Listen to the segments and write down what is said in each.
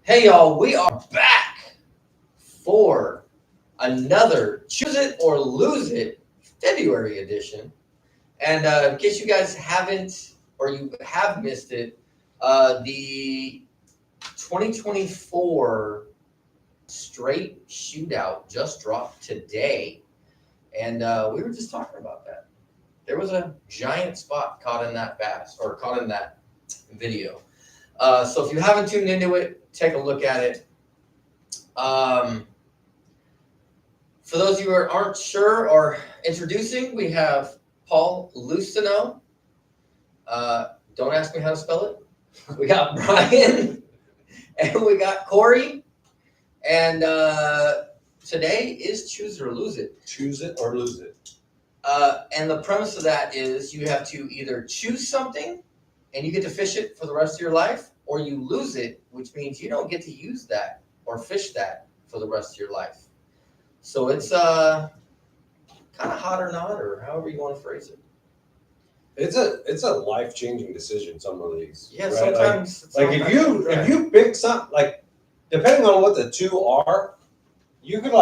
Hey y'all, we are back for another Choose It or Lose It February edition. And in case you guys haven't or you have missed it, the 2024 Strait shootout just dropped today. And we were just talking about that. There was a giant spot caught in that bass or caught in that video. So if you haven't tuned into it, take a look at it. For those of you who aren't sure or introducing, we have Paul Lucino. Don't ask me how to spell it. We got Brian and we got Corey. And today is Choose It or Lose It. Choose it or lose it. And the premise of that is you have to either choose something and you get to fish it for the rest of your life, or you lose it, which means you don't get to use that or fish that for the rest of your life. So it's kind of hot or not, or however you want to phrase it. It's a life-changing decision, some of these. Yeah, right? sometimes. Like if you pick something, like depending on what the two are, you could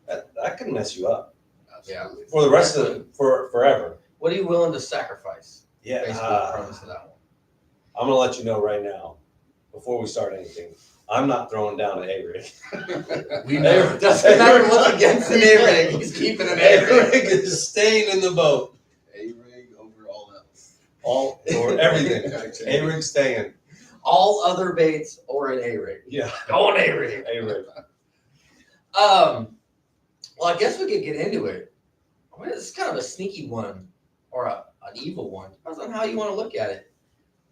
that could mess you up. Yeah. For the rest of forever. What are you willing to sacrifice? Yeah. Basically, the premise of that one. I'm gonna let you know right now, before we start anything, I'm not throwing down an A-rig. We know. It doesn't matter what's against an A-rig. He's keeping an A-rig. A-rig is staying in the boat. A-rig over all else. All or everything. A-rig staying. All other baits or an A-rig. Yeah. Go an A-rig. A-rig. Well, I guess we could get into it. I mean, it's kind of a sneaky one or an evil one. Depends on how you want to look at it.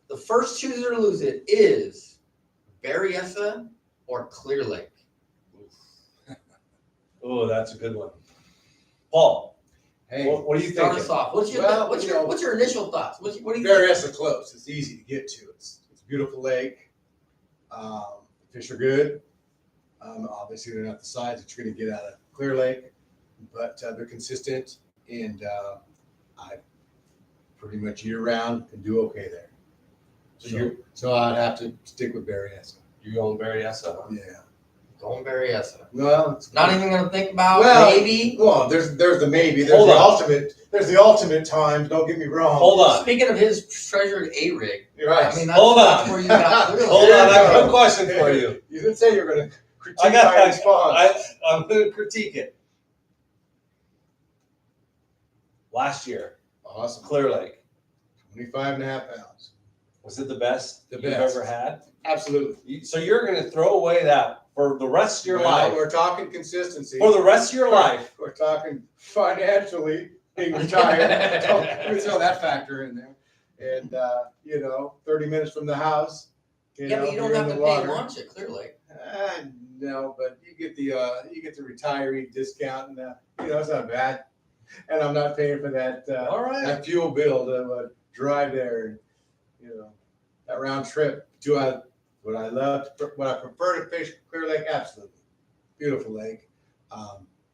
The first Choose It or Lose It is Berryessa or Clear Lake. Oh, that's a good one. Paul, Hey, what do you Start think? us off. What's your initial thoughts? What do you think? Berryessa close. It's easy to get to. It's a beautiful lake. Fish are good. Obviously, they're not the size that you're going to get out of Clear Lake, but they're consistent, and I pretty much year round can do okay there. So I'd have to stick with Berryessa. You going Berryessa? Yeah. Going Berryessa. Well, it's Not even going to think about maybe. Well, there's the maybe. There's Hold the on. ultimate. There's the ultimate times. Don't get me wrong. Hold on. Speaking of his treasured A-rig, You're right. I mean, Hold that's on. where you got Clear Lake. Hold on, I have a question for you. You didn't say you were going to critique I got my response. I'm going to critique it. Last year, Awesome. Clear Lake, 25.5 pounds. was it the best The you've best. ever had? Absolutely. So you're going to throw away that for the rest of your life? We're talking consistency. For the rest of your life? We're talking financially being retired. We throw that factor in there. And, 30 minutes from the house. Yeah, but you don't you're have in to the pay water. lunch at Clear Lake. No, but you get the retiree discount, and it's not bad. And I'm not paying for that All right. that fuel bill to drive there. That round trip. What I prefer to fish Clear Lake, absolutely beautiful lake,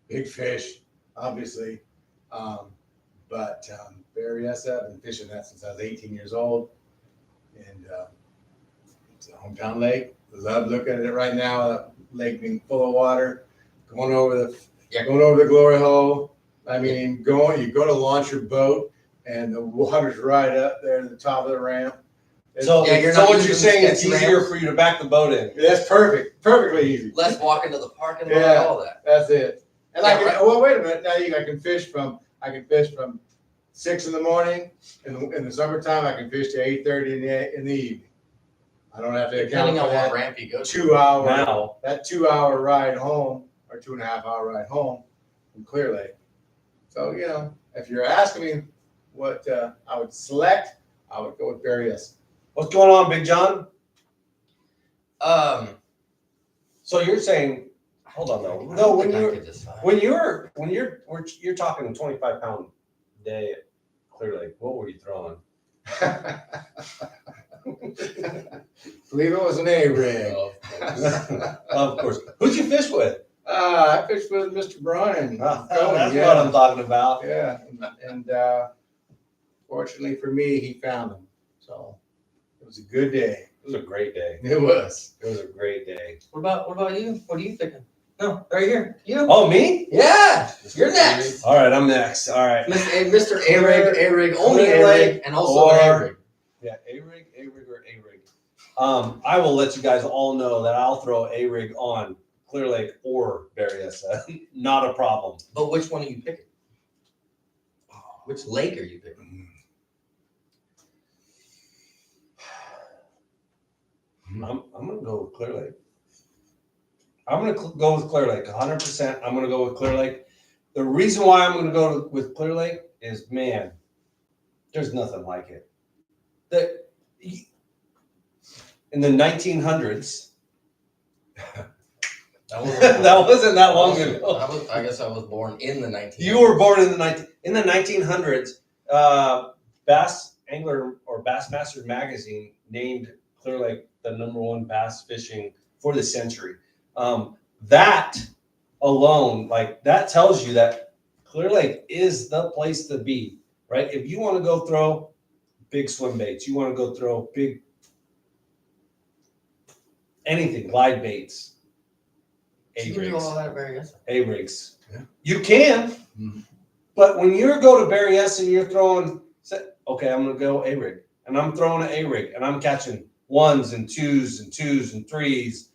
big fish, obviously. But Berryessa, I've been fishing that since I was 18 years old, and it's a hometown lake. Love looking at it right now. That lake being full of water, going over the glory hole. I mean, you go to launch your boat, and the water's right up there at the top of the ramp. So, you're so not what you're using saying, it's sketchy easier ramps? for you to back the boat in. That's perfectly easy. Let's walk into the parking lot, Yeah. all that. That's it. And Yeah, I can. right. Well, wait a minute. Now I can fish from 6 in the morning. In the summertime, I can fish to 8:30 in the evening. I don't have to account Depending for on that what ramp you go to. 2 hour Now, that 2 hour ride home or 2.5 hour ride home from Clear Lake. So if you're asking me what I would select, I would go with Berryessa. what's going on, Big John? Um, So you're saying, hold on though. I No, don't when think I you're could decide. you're talking a 25-pound day at Clear Lake, what were you throwing? Believe it was an A-rig. Of course. Who'd you fish with? I fished with Mr. Brian. That's Yeah. what I'm talking about. Yeah, and fortunately for me, he found them. So it was a good day. It was a great day. It was. It was a great day. What about you? What are you thinking? No, right here. You. Oh, me? Yeah, you're next. All right, I'm next. All right. Mr. A-Rig, only Clear A-Rig, Lake and also an or- A-Rig. Yeah, A-Rig, or A-Rig. I will let you guys all know that I'll throw A-Rig on Clear Lake or Berryessa. Not a problem. But which one are you picking? Which lake are you picking? I'm gonna go with Clear Lake. I'm gonna go with Clear Lake 100%. I'm gonna go with Clear Lake. The reason why I'm gonna go with Clear Lake is, man, there's nothing like it. In the 1900s, that wasn't that long ago. I guess I was born in the 1900s. You were born in the 1900s. Bass Angler or Bassmaster magazine named Clear Lake the #1 bass fishing for the century. That alone, like, that tells you that Clear Lake is the place to be, right? If you want to go throw big swim baits, you want to go throw big anything, glide baits, You can do all that at Berryessa. A-rigs. Yeah. You can, Mhm. but when you go to Berryessa and you're throwing, okay, I'm gonna go A-rig, and I'm throwing an A-rig, and I'm catching 1s and 2s and 2s and 3s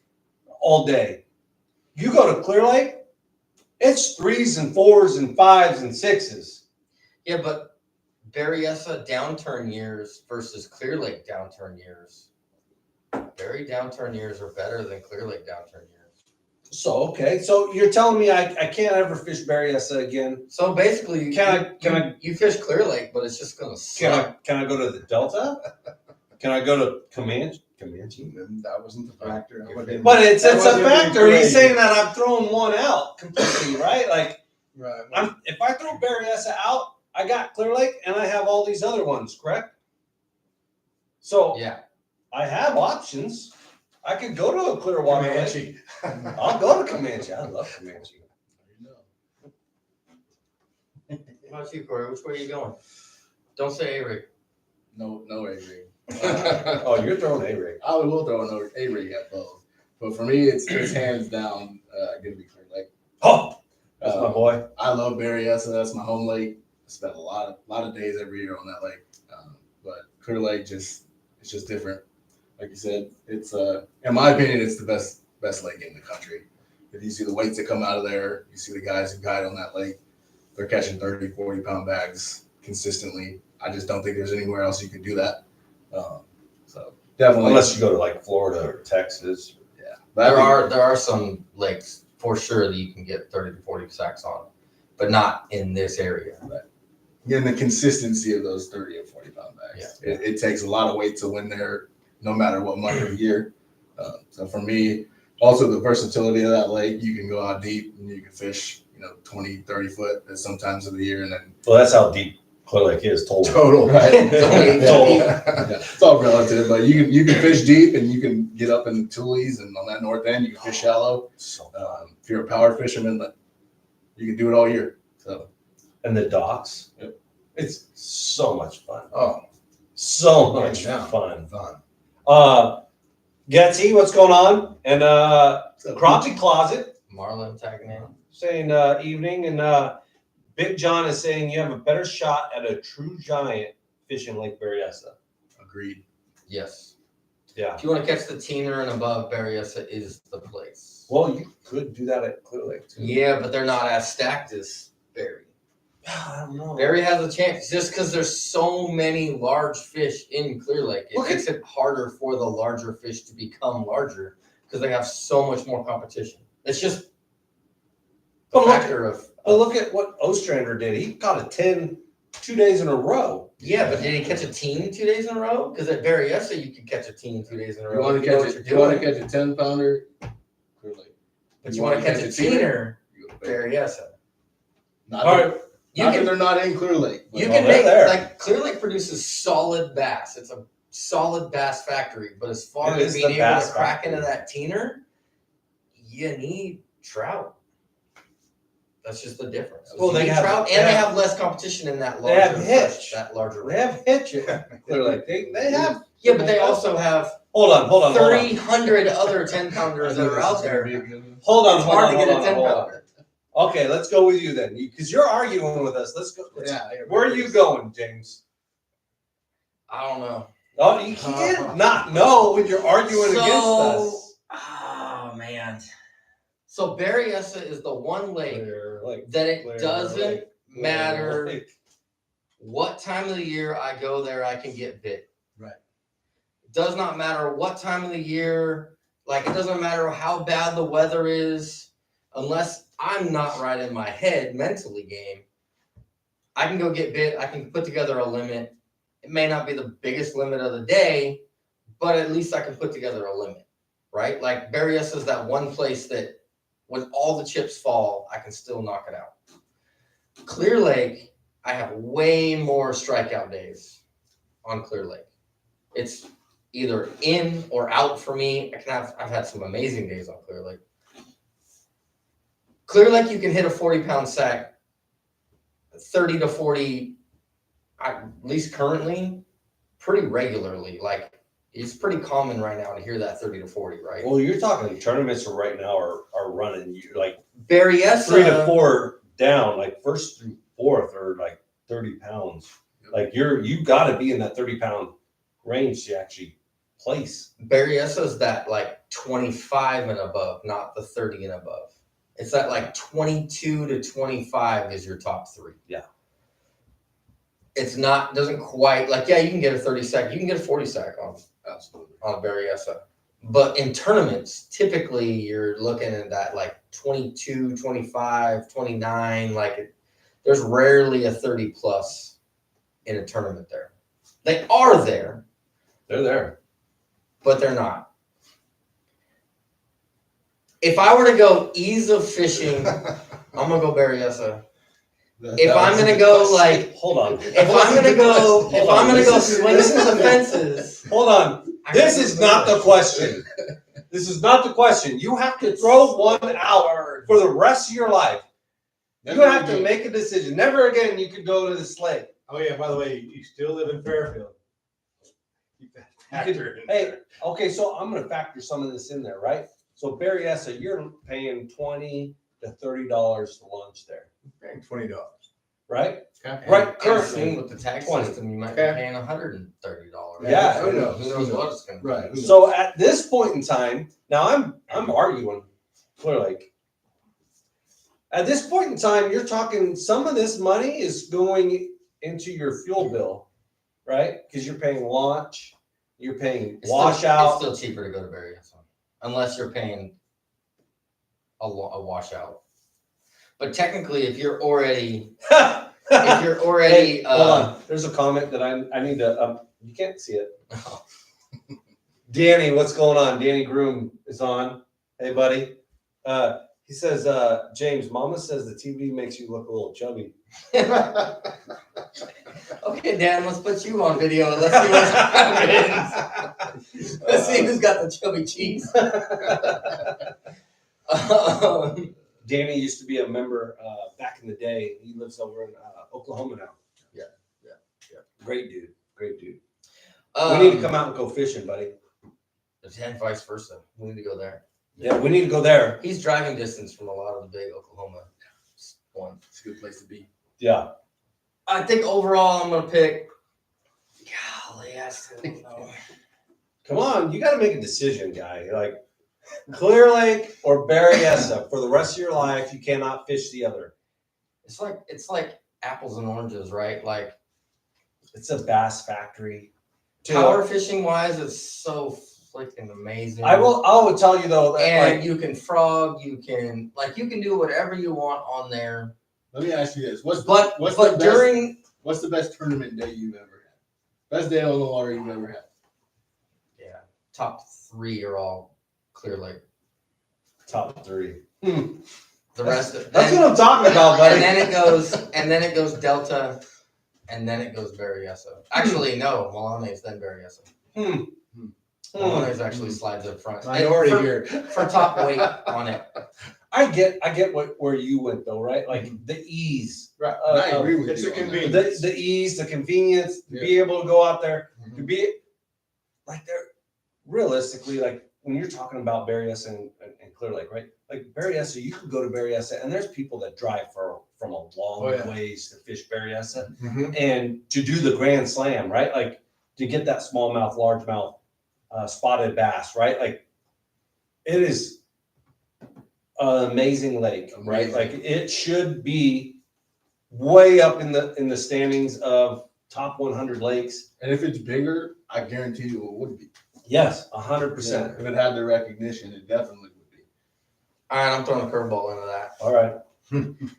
all day. You go to Clear Lake, it's 3s and 4s and 5s and 6s. Yeah, but Berryessa downturn years versus Clear Lake downturn years. Berry downturn years are better than Clear Lake downturn years. So, okay, so you're telling me I can't ever fish Berryessa again? So basically, you fish Clear Lake, but it's just gonna suck. Can I go to the Delta? Can I go to Comanche? And that wasn't the factor. But it's That a wasn't factor. really He's great. saying that I'm throwing one out completely, right? Like, Right. if I throw Berryessa out, I got Clear Lake and I have all these other ones, correct? So Yeah. I have options. I could go to a Clearwater Lake. Comanche. I'll go to Comanche. I love Comanche. What about you, Corey? Which way are you going? Don't say A-Rig. No A-rig. Oh, you're throwing A-rig. I will throw an A-rig at both, but for me, it's hands down gonna be Clear Lake. Oh, that's my boy. I love Berryessa. That's my home lake. I spend a lot of days every year on that lake. But Clear Lake it's just different. Like you said, it's in my opinion, it's the best lake in the country. If you see the weights that come out of there, you see the guys who guide on that lake, they're catching 30, 40 pound bags consistently. I just don't think there's anywhere else you can do that. So definitely, Unless you go to like Florida or Texas. yeah, There are some lakes for sure that you can get 30 to 40 sacks on, but not in this area. Getting the consistency of those 30 and 40 pound bags. Yeah. It takes a lot of weight to win there, no matter what month of year. So for me, also the versatility of that lake, you can go out deep and you can fish, 20, 30 foot at some times of the year, and then Well, that's how deep Clear Lake is total, right? Total. Yeah, it's all relative, but you can fish deep and you can get up in the Tulies, and on that north end you can fish shallow. If you're a power fisherman, you can do it all year. So And the docks. Yep. It's so much fun. oh, So much yeah. fun. fun. Getsy, what's going on? And Cropsy Closet Marlin tagging in. saying evening, and Big John is saying you have a better shot at a true giant fishing Lake Berryessa. Agreed. Yes. Yeah. If you want to catch the teener and above, Berryessa is the place. Well, you could do that at Clear Lake too. Yeah, but they're not as stacked as Berry. I don't know. Berry has a chance just because there's so many large fish in Clear Lake. It makes it harder for the larger fish to become larger because they have so much more competition. It's just a factor of. But look at what Ostrander did. He caught a 10 2 days in a row. Yeah, but did he catch a teen 2 days in a row? Because at Berryessa, you could catch a teen 2 days in a row. You want to know catch what it? you're You want to doing. catch a 10 pounder? Clear Lake. But you want to catch a teener, You go to Berry. Berryessa. Not All that- right. You not that can they're not in Clear Lake. but- you Well, can they're make there. like Clear Lake produces solid bass. It's a solid bass factory. But as far It as is being the able bass to crack factory. into that teener, you need trout. That's just the difference. Well, You they need have- trout, they and they have- have less competition in that they have larger hitch. fish, that larger. They have hitch at Clear Lake. They have Yeah, but they also have Hold on. 300 other 10-pounders that are out there. Hold on. It's hard to get a 10-pounder. Okay, let's go with you then, because you're arguing with us. Let's go. Where are you going, James? I don't know. Oh, you can't not know when you're arguing against us. Oh man. So Berryessa is the one lake that it doesn't matter what time of the year I go there, I can get bit. Right. It does not matter what time of the year. Like, it doesn't matter how bad the weather is, unless I'm not right in my head mentally game. I can go get bit. I can put together a limit. It may not be the biggest limit of the day, but at least I can put together a limit, right? Like Berryessa is that one place that when all the chips fall, I can still knock it out. Clear Lake, I have way more strikeout days on Clear Lake. It's either in or out for me. I've had some amazing days on Clear Lake. Clear Lake, you can hit a 40-pound sack, 30 to 40, at least currently, pretty regularly. Like, it's pretty common right now to hear that 30 to 40, right? Well, you're talking tournaments right now are running. You're like Berryessa, 3 to 4 down, like first through fourth are like 30 pounds. Like you got to be in that 30-pound range to actually place. Berryessa is that like 25 and above, not the 30 and above. It's that like 22 to 25 is your top three. Yeah. It's not, doesn't quite, like, yeah, you can get a 30 sack, you can get a 40 sack on a Berryessa. But in tournaments, typically you're looking at that like 22, 25, 29, like there's rarely a 30 plus in a tournament there. They are there. They're there. But they're not. If I were to go ease of fishing, I'm gonna go Berryessa. If I'm gonna go like, hold on. If I'm gonna go swinging for the fences. Hold on. This is not the question. This is not the question. You have to throw one out for the rest of your life. You have to make a decision. Never again you could go to the Strait. Oh yeah, by the way, you still live in Fairfield. Keep that factor in there. Okay, so I'm gonna factor some of this in there, right? So Berryessa, you're paying $20 to $30 to lunch there. Paying $20. Right? Okay. Right, Currently with the tax 20. system, you might be paying $130. Yeah, who knows? Who knows what it's gonna be. Right. So at this point in time, now I'm arguing Clear Lake. At this point in time, you're talking some of this money is going into your fuel bill, right? Because you're paying launch, you're paying washout. It's still cheaper to go to Berryessa, unless you're paying a washout. But technically, if you're already, Hey, hold on. There's a comment that I need to. You can't see it. Danny, what's going on? Danny Groom is on. Hey, buddy. He says, James, Mama says the TV makes you look a little chubby. Okay, Dan, let's put you on video and let's see what happens. Let's see who's got the chubby cheeks. Danny used to be a member back in the day. He lives over in Oklahoma now. Yeah. Great dude. We We need to come out and go fishing, buddy. And vice versa. We need to go there. Yeah, we need to go there. He's driving distance from a lot of the big Oklahoma ones. It's a good place to be. Yeah. I think overall I'm gonna pick. Golly, I still don't know. Come on, you got to make a decision, guy. Like Clear Lake or Berryessa for the rest of your life. You cannot fish the other. It's like apples and oranges, right? Like It's a bass factory. power fishing wise, it's so freaking amazing. I will tell you though that And you can frog, you can do whatever you want on there. Let me ask you this: what's But the best tournament day you've ever had? Best day on the water you've ever had? Yeah, top 3 are all Clear Lake. top 3. The rest of That's what I'm talking about, buddy. and then it goes Delta, and then it goes Berryessa. Actually, no, Milanes then Berryessa. Milanes actually slides up front. Minority here. For top weight on it. I get where you went though, right? Like the ease. Right. I agree with it's you. The ease, the convenience, to be able to go out there, to be like they're realistically, like when you're talking about Berryessa and Clear Lake, right? Like Berryessa, you could go to Berryessa, and there's people that drive from a long ways to fish Berryessa and to do the Grand Slam, right? Like to get that smallmouth, largemouth, spotted bass, right? Like it is an amazing lake, right? Like it should be way up in the standings of top 100 lakes. And if it's bigger, I guarantee you it would be. Yes, 100%. If it had the recognition, it definitely would be. All right, I'm throwing a curveball into that. All right.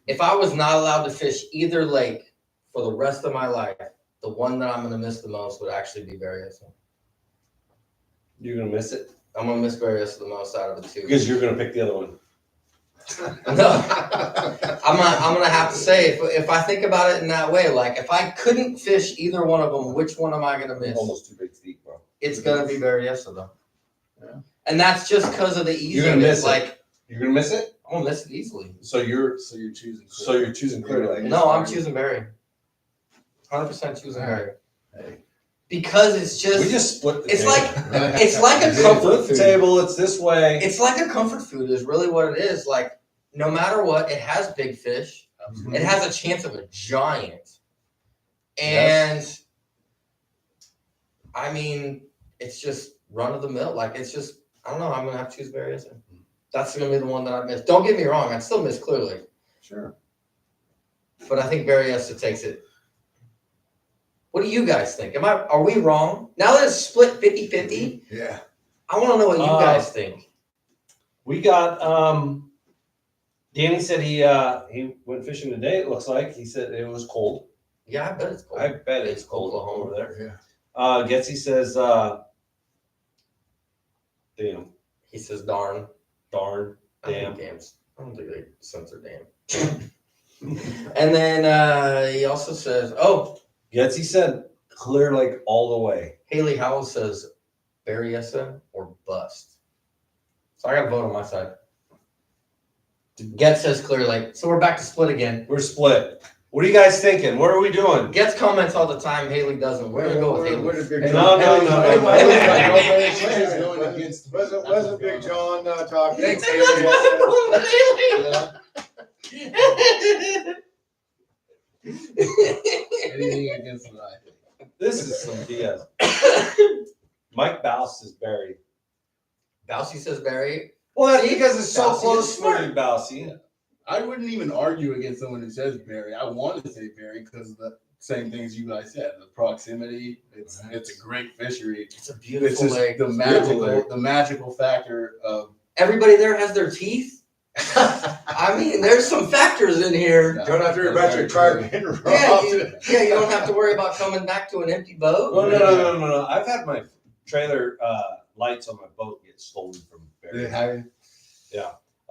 If I was not allowed to fish either lake for the rest of my life, the one that I'm going to miss the most would actually be Berryessa. You're going to miss it? I'm going to miss Berryessa the most out of the two. Because you're going to pick the other one. No, I'm going to have to say, if I think about it in that way, like if I couldn't fish either one of them, which one am I going to miss? Almost 2 big feet, bro. It's going to be Berryessa though. Yeah. And that's just because of the ease You're of gonna it. miss it. Like, You're going to miss it? I'm going to miss it easily. So you're choosing Clear Lake. No, I'm choosing Berry. 100% choosing Berry. Hey. Because it's just, We just split the it's table. it's like a comfort Flip the food. table, it's this way. It's like a comfort food is really what it is. Like, no matter what, it has big fish. It has a chance of a giant. And I mean, it's just run of the mill. Like, it's just, I don't know. I'm going to have to choose Berryessa. That's going to be the one that I miss. Don't get me wrong. I'd still miss Clear Lake. Sure. But I think Berryessa takes it. What do you guys think? Are we wrong? Now that it's split 50-50, Yeah. I want to know what you guys think. We got Danny said he went fishing today, it looks like. He said it was cold. Yeah, I bet it's cold. I bet it's cold Oklahoma. over there. Yeah. Getsy says damn. He says, darn. Darn. I Damn. think dams. I don't think they censor damn. And then he also says, oh, Getsy said Clear Lake all the way. Haley Howell says Berryessa or bust. So I got to vote on my side. Get says Clear Lake. So we're back to split again. We're split. What are you guys thinking? What are we doing? Gets comments all the time. Haley doesn't. We're gonna go with Haley. Where did Big Hey, John? no. Wasn't Big John talking? Thanks, Haley. Anything against what I think. This is some BS. Mike Bouse is buried. Bousey says Barry. Well, that's See? because it's so Bousey is close to smart. you, Bousey. I wouldn't even argue against someone who says Barry. I want to say Barry because of the same things you guys said. The proximity. It's a great fishery. It's a It's beautiful just lake. the magical factor of Everybody there has their teeth. I mean, there's some factors in here. Don't have to worry about your car being robbed. Yeah, you don't have to worry about coming back to an empty boat. Well, no. I've had my trailer lights on my boat get stolen from Barry.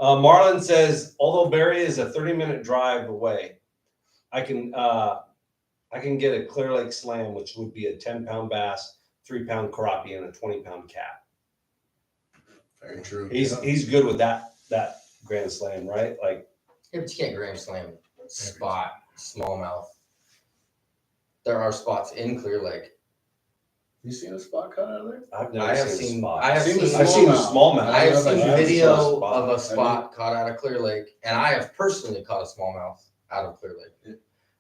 Marlon says, although Barry is a 30-minute drive away, I can get a Clear Lake slam, which would be a 10-pound bass, 3-pound crappie, and a 20-pound cat. Very true. He's good with that Grand Slam, right? Like, Yeah, but you can't grand slam spot smallmouth. There are spots in Clear Lake. You seen a spot cut out of there? I've I never have seen a seen. spot. I have Seen the seen. I've seen the smallmouth. smallmouth. I have seen I've video seen a spot. of a spot caught out of Clear Lake, and I have personally caught a smallmouth out of Clear Lake. Yeah.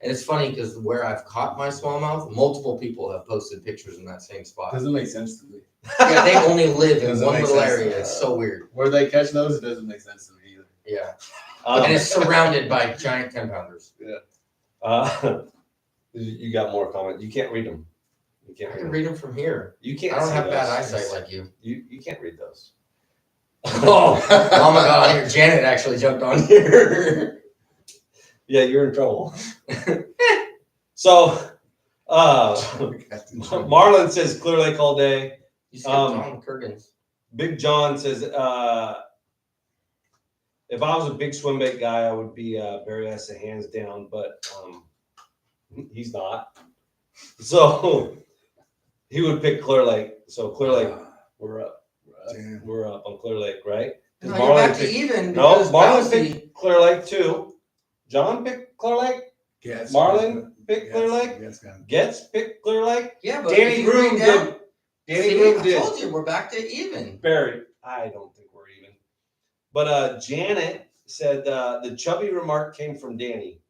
And it's funny because where I've caught my smallmouth, multiple people have posted pictures in that same spot. Doesn't make sense to me. Yeah, they only live in Doesn't one make little sense. area. It's so weird. Where they catch those, it doesn't make sense to me either. Yeah, Um, and it's surrounded by giant 10-pounders. You got more comments. You can't read them. You I can't read can them. read them from here. You can't. I don't see have those. bad eyesight like you. You can't read those. Oh my God! Here, Janet actually jumped on here. Yeah, you're in trouble. So, Marlon says Clear Lake all day. You skipped John Kurgans. Big John says, if I was a big swim bait guy, I would be Berryessa hands down, but he's not. So he would pick Clear Lake. So Clear Lake, we're up. Damn. We're up on Clear Lake, right? No, you're back to even. No, because Marlon Bouncy- picked Clear Lake too. John picked Clear Lake. Yes. Marlon picked Clear Lake. Yes, man. Getz picked Clear Lake. Yeah, but Danny if you read Groom down, did. Danny See, Bloom I did. told you we're back to even. Barry, I don't think we're even. But Janet said the chubby remark came from Danny.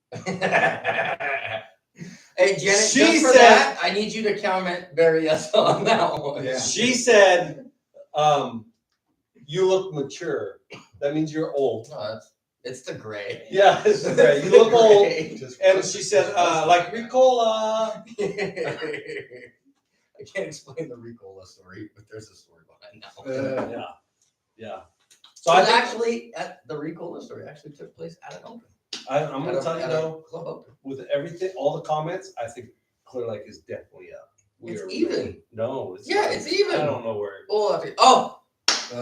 Hey, Janet, She just for said- that, I need you to comment Berryessa on that one. Yeah. She said, "You look mature. That means you're old." No, it's the gray. Yeah, it's It's right. You the look old. gray. And she said, "Like Ricola." I can't explain the Ricola story, but there's a story behind that one. Yeah. So So I think actually, the Ricola story actually took place at an open. I'm going to tell you At a though, club open. with everything, all the comments, I think Clear Lake is definitely up. It's are even. really- No, it's Yeah, not. it's even. I don't know where. Oh,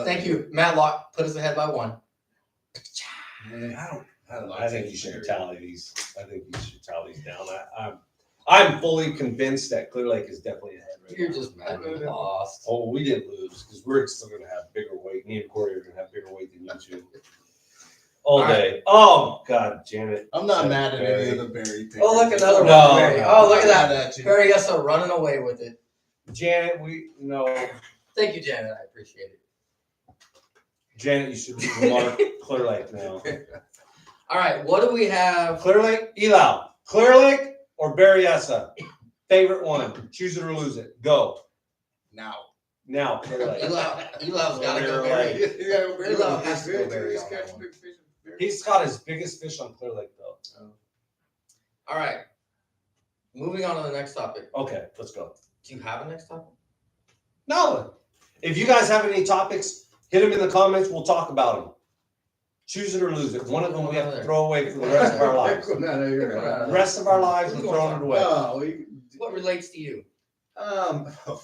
thank you, Matlock. Put us ahead by 1. I think you should tally these. I think you should tally these down. I'm fully convinced that Clear Lake is definitely ahead right You're now. just mad we lost. Oh, we didn't lose because we're still going to have bigger weight. Me and Corey are going to have bigger weight than you two. All All day. Oh, God, Janet. I'm not said mad at Barry. any of the Berry pickers. Oh, look, another one. No, Barry. no. Oh, look at Mad that. at you. Berryessa running away with it. Janet, we no. Thank you, Janet. I appreciate it. Janet, you should remark Clear Lake now. All right, what do we have? Clear Lake, Elau. Clear Lake or Berryessa? Favorite one. Choose it or lose it. Go. Now, Clear Lake. Elau's got to go Clear Berry. Lake. Elo has to go Berry on that one. He's got his biggest fish on Clear Lake, though. All right, moving on to the next topic. Okay, let's go. Do you have a next topic? No. If you guys have any topics, hit them in the comments. We'll talk about them. Choose it or lose it. One of them we have to throw away for the rest of our lives. The rest of our lives, we're throwing it away. Oh, What relates to you?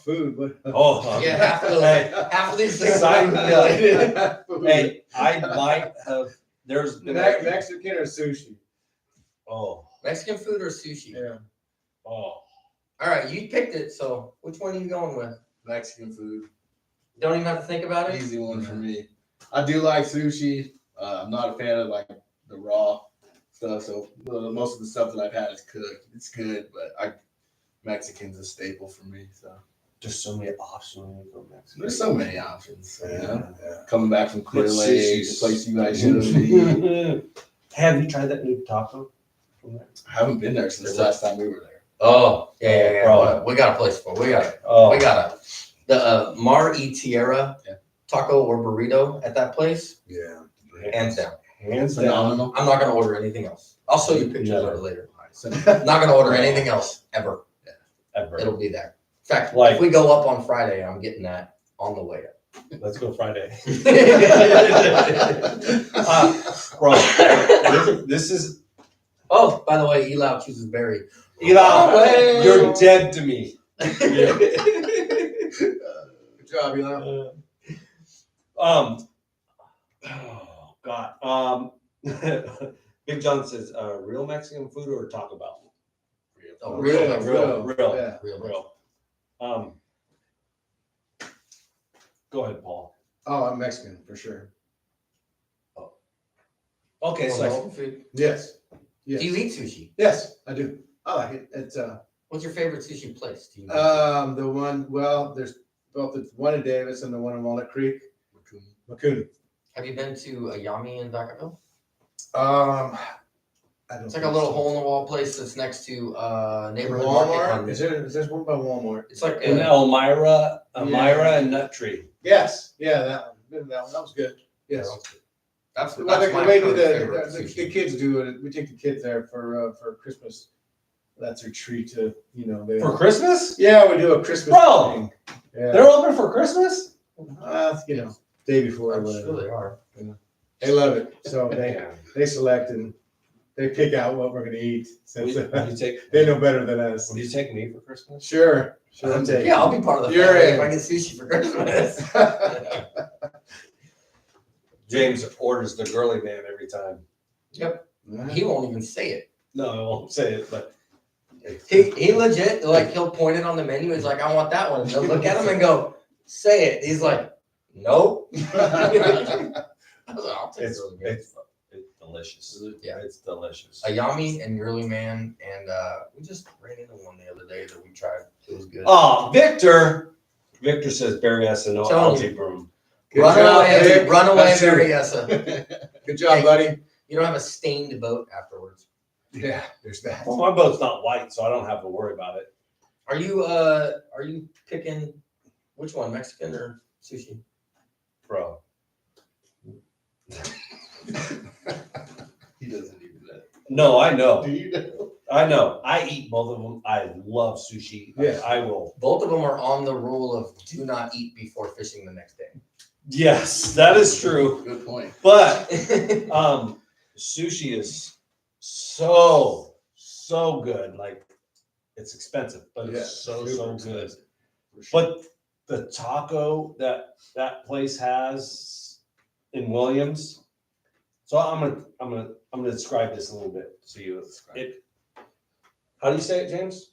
food. What? Oh, Yeah, half of these things Sign are me up. related. Hey, I might have. There's been Mexican or sushi? Oh, Mexican food or sushi? Yeah. oh. All right, you picked it, so which one are you going with? Mexican food. Don't even have to think about it. Easy one for me. I do like sushi. I'm not a fan of like the raw stuff, so most of the stuff that I've had is cooked. It's good, but Mexican's a staple for me. So There's so many options when you go Mexican. there's so many options. So, you know? Yeah. Coming back from Clear But Lake, sushi's- the place you guys should be. Have you tried that new taco from there? I haven't been there since the last time we were there. Oh, yeah. Bro. We got a place for it. We got Oh, the Mar y Tierra Yeah. taco or burrito at that place. Yeah. Hands down. hands down. Phenomenal. I'm not gonna order anything else. I'll show you pictures Never. of it later. So, I'm not gonna order anything else ever. Ever. It'll be there. In fact, Like- if we go up on Friday, I'm getting that on the way up. Let's go Friday. Oh, Bro, this is by the way, Elau chooses Berry. Eli. way. You're dead to me. Good job, Eli. Oh God. Big John says, real Mexican food or Taco Bell? Oh, Real. Yeah. Real. Go ahead, Paul. Oh, I'm Mexican for sure. Okay, so Mexican food. Yes. Yes. Do you eat sushi? Yes, I do. I like it. It's What's your favorite sushi place? Do you the one. Well, there's both the one in Davis and the one in Walnut Creek. Makuni. Have you been to Ayami in Vacaville? I don't. It's like a little hole in the wall place that's next to neighborhood Walmart. market. There's one by Walmart. It's like in Elmira and Nut Tree. Yes. Yeah. That one. Been to that one. That was good. Yes. That's Well, my the way favorite the sushi. kids do it. We take the kids there for Christmas. That's their treat to they. For Christmas? Yeah, we do a Christmas Bro! thing. Yeah. They're open for Christmas? Day before. I'm or whatever. sure they are. They love it. So they select and they pick out what we're gonna eat since Will you take they know better than us. Will you take me for Christmas? Sure. I'll take Yeah, I'll be part of the You're family in. if I get sushi for Christmas. James orders the girly man every time. He won't even say it. No, I won't say it, but He legit, like, he'll point it on the menu. He's like, I want that one. And they'll look at him and go, say it. He's like, nope. I was like, I'll take it's, Girly Man. it's delicious. Yeah. It's delicious. Ayami and Girly Man. And we just ran into one the other day that we tried. It was good. Oh, Victor! Victor says Berryessa, no Telling algae you. broom. Good Run job, away, Vic. run away, That's true. Berryessa. Good job, Hey. buddy. You don't have a stained boat afterwards. Yeah, there's that. Well, my boat's not white, so I don't have to worry about it. Are you picking which one, Mexican or sushi? Bro. He doesn't even know. No, I know. Do you know? I know. I eat both of them. I love sushi. Yeah. I will. Both of them are on the rule of do not eat before fishing the next day. Yes, that is true. Good point. But sushi is so good. Like it's expensive, but Yeah, it's so super good. expensive, for sure. But the taco that place has in Williams. So I'm gonna describe this a little bit so you it. How do you say it, James?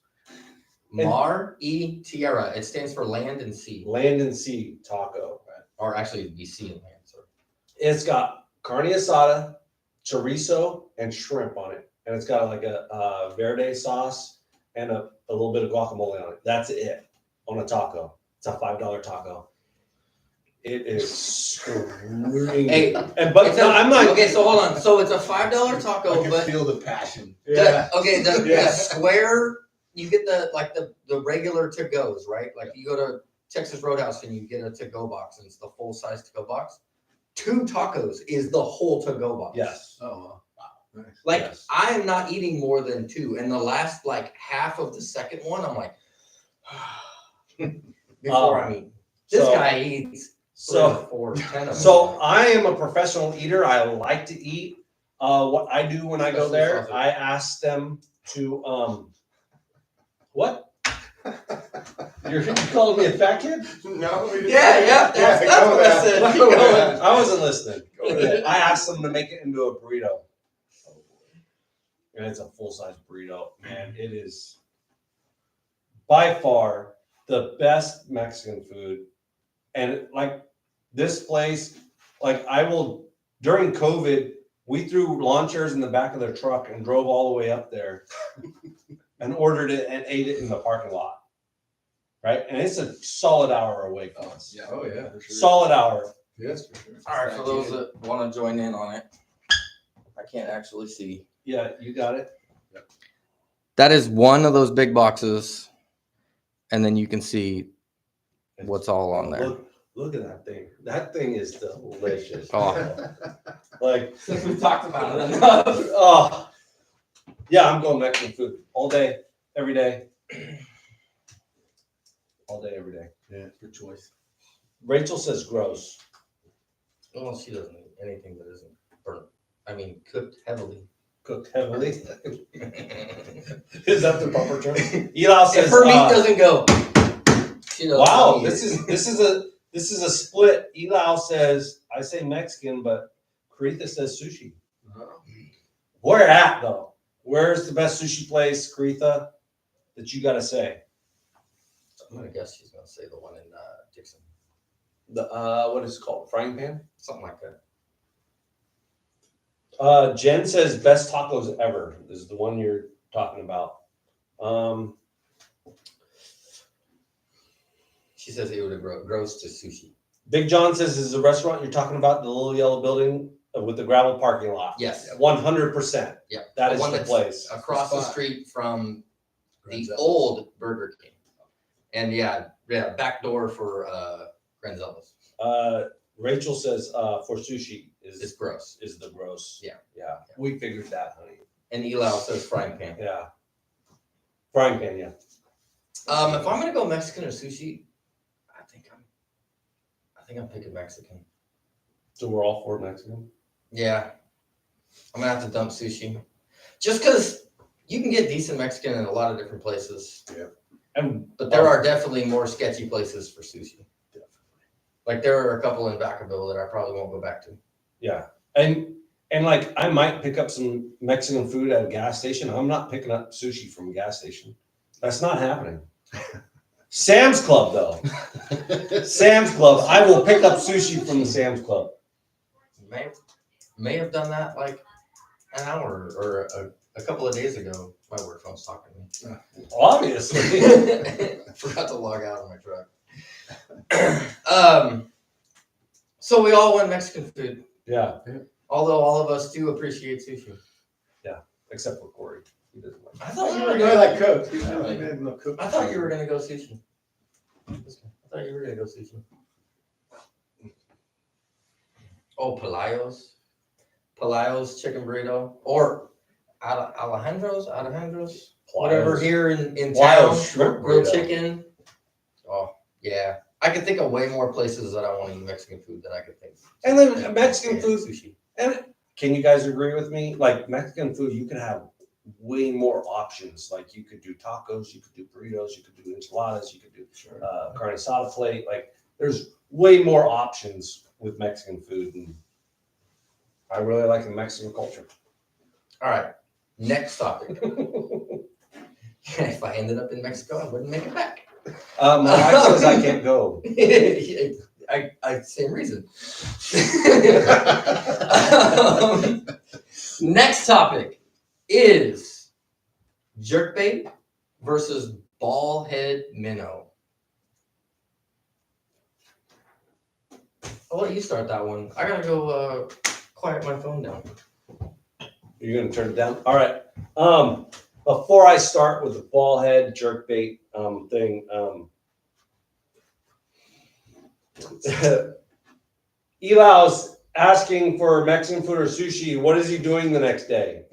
Mar e Tierra. It stands for land and sea, Land and sea taco. or actually it'd be sea and land. So It's got carne asada, chorizo, and shrimp on it, and it's got like a verde sauce and a little bit of guacamole on it. That's it on a taco. It's a $5 taco. It is screaming. Hey, and but it's no, a- I'm not. okay. So hold on. So it's a $5 I taco, can but feel the passion. Yeah. the Yeah. square, you get the regular to goes, right? Like you go to Texas Roadhouse and you get a to go box, and it's the full size to go box. 2 tacos is the whole to go box. Yes. Oh, wow. Nice. Like Yes. I am not eating more than 2, and the last like half of the second one, I'm like, before I eat. This so- guy eats 3 So or 4, 10 of them. So I am a professional eater. I like to eat. What I do when I go Especially there, sausage. I ask them to what? You're calling me a fat kid? No, we didn't- Yeah, that's go what with I that. said. Go Keep with going. that. I wasn't listening. Go with that. I asked them to make it into a burrito. And it's a full-size burrito. Man, it is by far the best Mexican food. And like this place, like I will, during COVID, we threw lawn chairs in the back of their truck and drove all the way up there and ordered it and ate it in the parking lot. Right? And it's a solid hour away from us. Yeah. Oh, yeah, for sure. Solid hour. Yes, for sure. All right, for those that want to join in on it, I can't actually see. Yeah, you got it. That is one of those big boxes, and then you can see what's all on there. Look at that thing. That thing is delicious. Oh. Like, Since we talked about it enough. oh, yeah, I'm going Mexican food all day, every day. All day, every day. Yeah, good choice. Rachel says gross. Well, she doesn't eat anything that isn't burnt. I mean, cooked heavily. Cooked heavily. If Is that the proper term? Eli says, her meat doesn't go, she doesn't wow, eat this it. is a split. Eli says, I say Mexican, but Caritha says sushi. Oh. Where at though? Where's the best sushi place, Caritha, that you gotta say? I'm gonna guess she's gonna say the one in Dixon, The what is it called? Frying pan? something like that. Jen says best tacos ever is the one you're talking about. She says it would have gross to sushi. Big John says is the restaurant you're talking about, the little yellow building with the gravel parking lot. Yes. 100%. Yeah. That The is one the that's place. Across the Spot. street from the Granzellas. old Burger King. And yeah, back door for Granzellas. Rachel says for sushi It's is gross. the gross. Yeah. Yeah. We figured that, honey. And Eli says frying pan. Yeah. Frying pan, yeah. If I'm gonna go Mexican or sushi, I think I'm picking Mexican. So we're all for Mexican. Yeah. I'm gonna have to dump sushi. Just because you can get decent Mexican in a lot of different places. And But there are definitely more sketchy places for sushi. Like there are a couple in Vacaville that I probably won't go back to. yeah. And like I might pick up some Mexican food at a gas station. I'm not picking up sushi from a gas station. That's not happening. Sam's Club though. Sam's Club. I will pick up sushi from the Sam's Club. May have done that like an hour or a couple of days ago. My work phone's talking to me. Obviously. Forgot to log out of my truck. So we all want Mexican food, Yeah, although all of us do appreciate sushi. except for Corey. He doesn't like. I thought you I were really gonna like cooked. I like it. I thought you were gonna go sushi. I thought you were gonna go sushi. Oh, Palayo's chicken burrito, or Alejandro's, whatever here in town. Palayo's shrimp Grilled burrito. chicken. Oh yeah, I can think of way more places that I want to eat Mexican food than I could think. And then Mexican Yeah, food, sushi. and can you guys agree with me? Like Mexican food, you can have way more options. Like you could do tacos, you could do burritos, you could do enchiladas, you could do carne asada plate. Like there's way more options with Mexican food, and I really like the Mexican culture. All right, next topic. If I ended up in Mexico, I wouldn't make it back. My wife says I can't go. I same reason. Next topic is jerkbait versus ballhead minnow. I'll let you start that one. I gotta go quiet my phone down. You're gonna turn it down? All right. Before I start with the ball head jerkbait thing, Eli's asking for Mexican food or sushi. What is he doing the next day?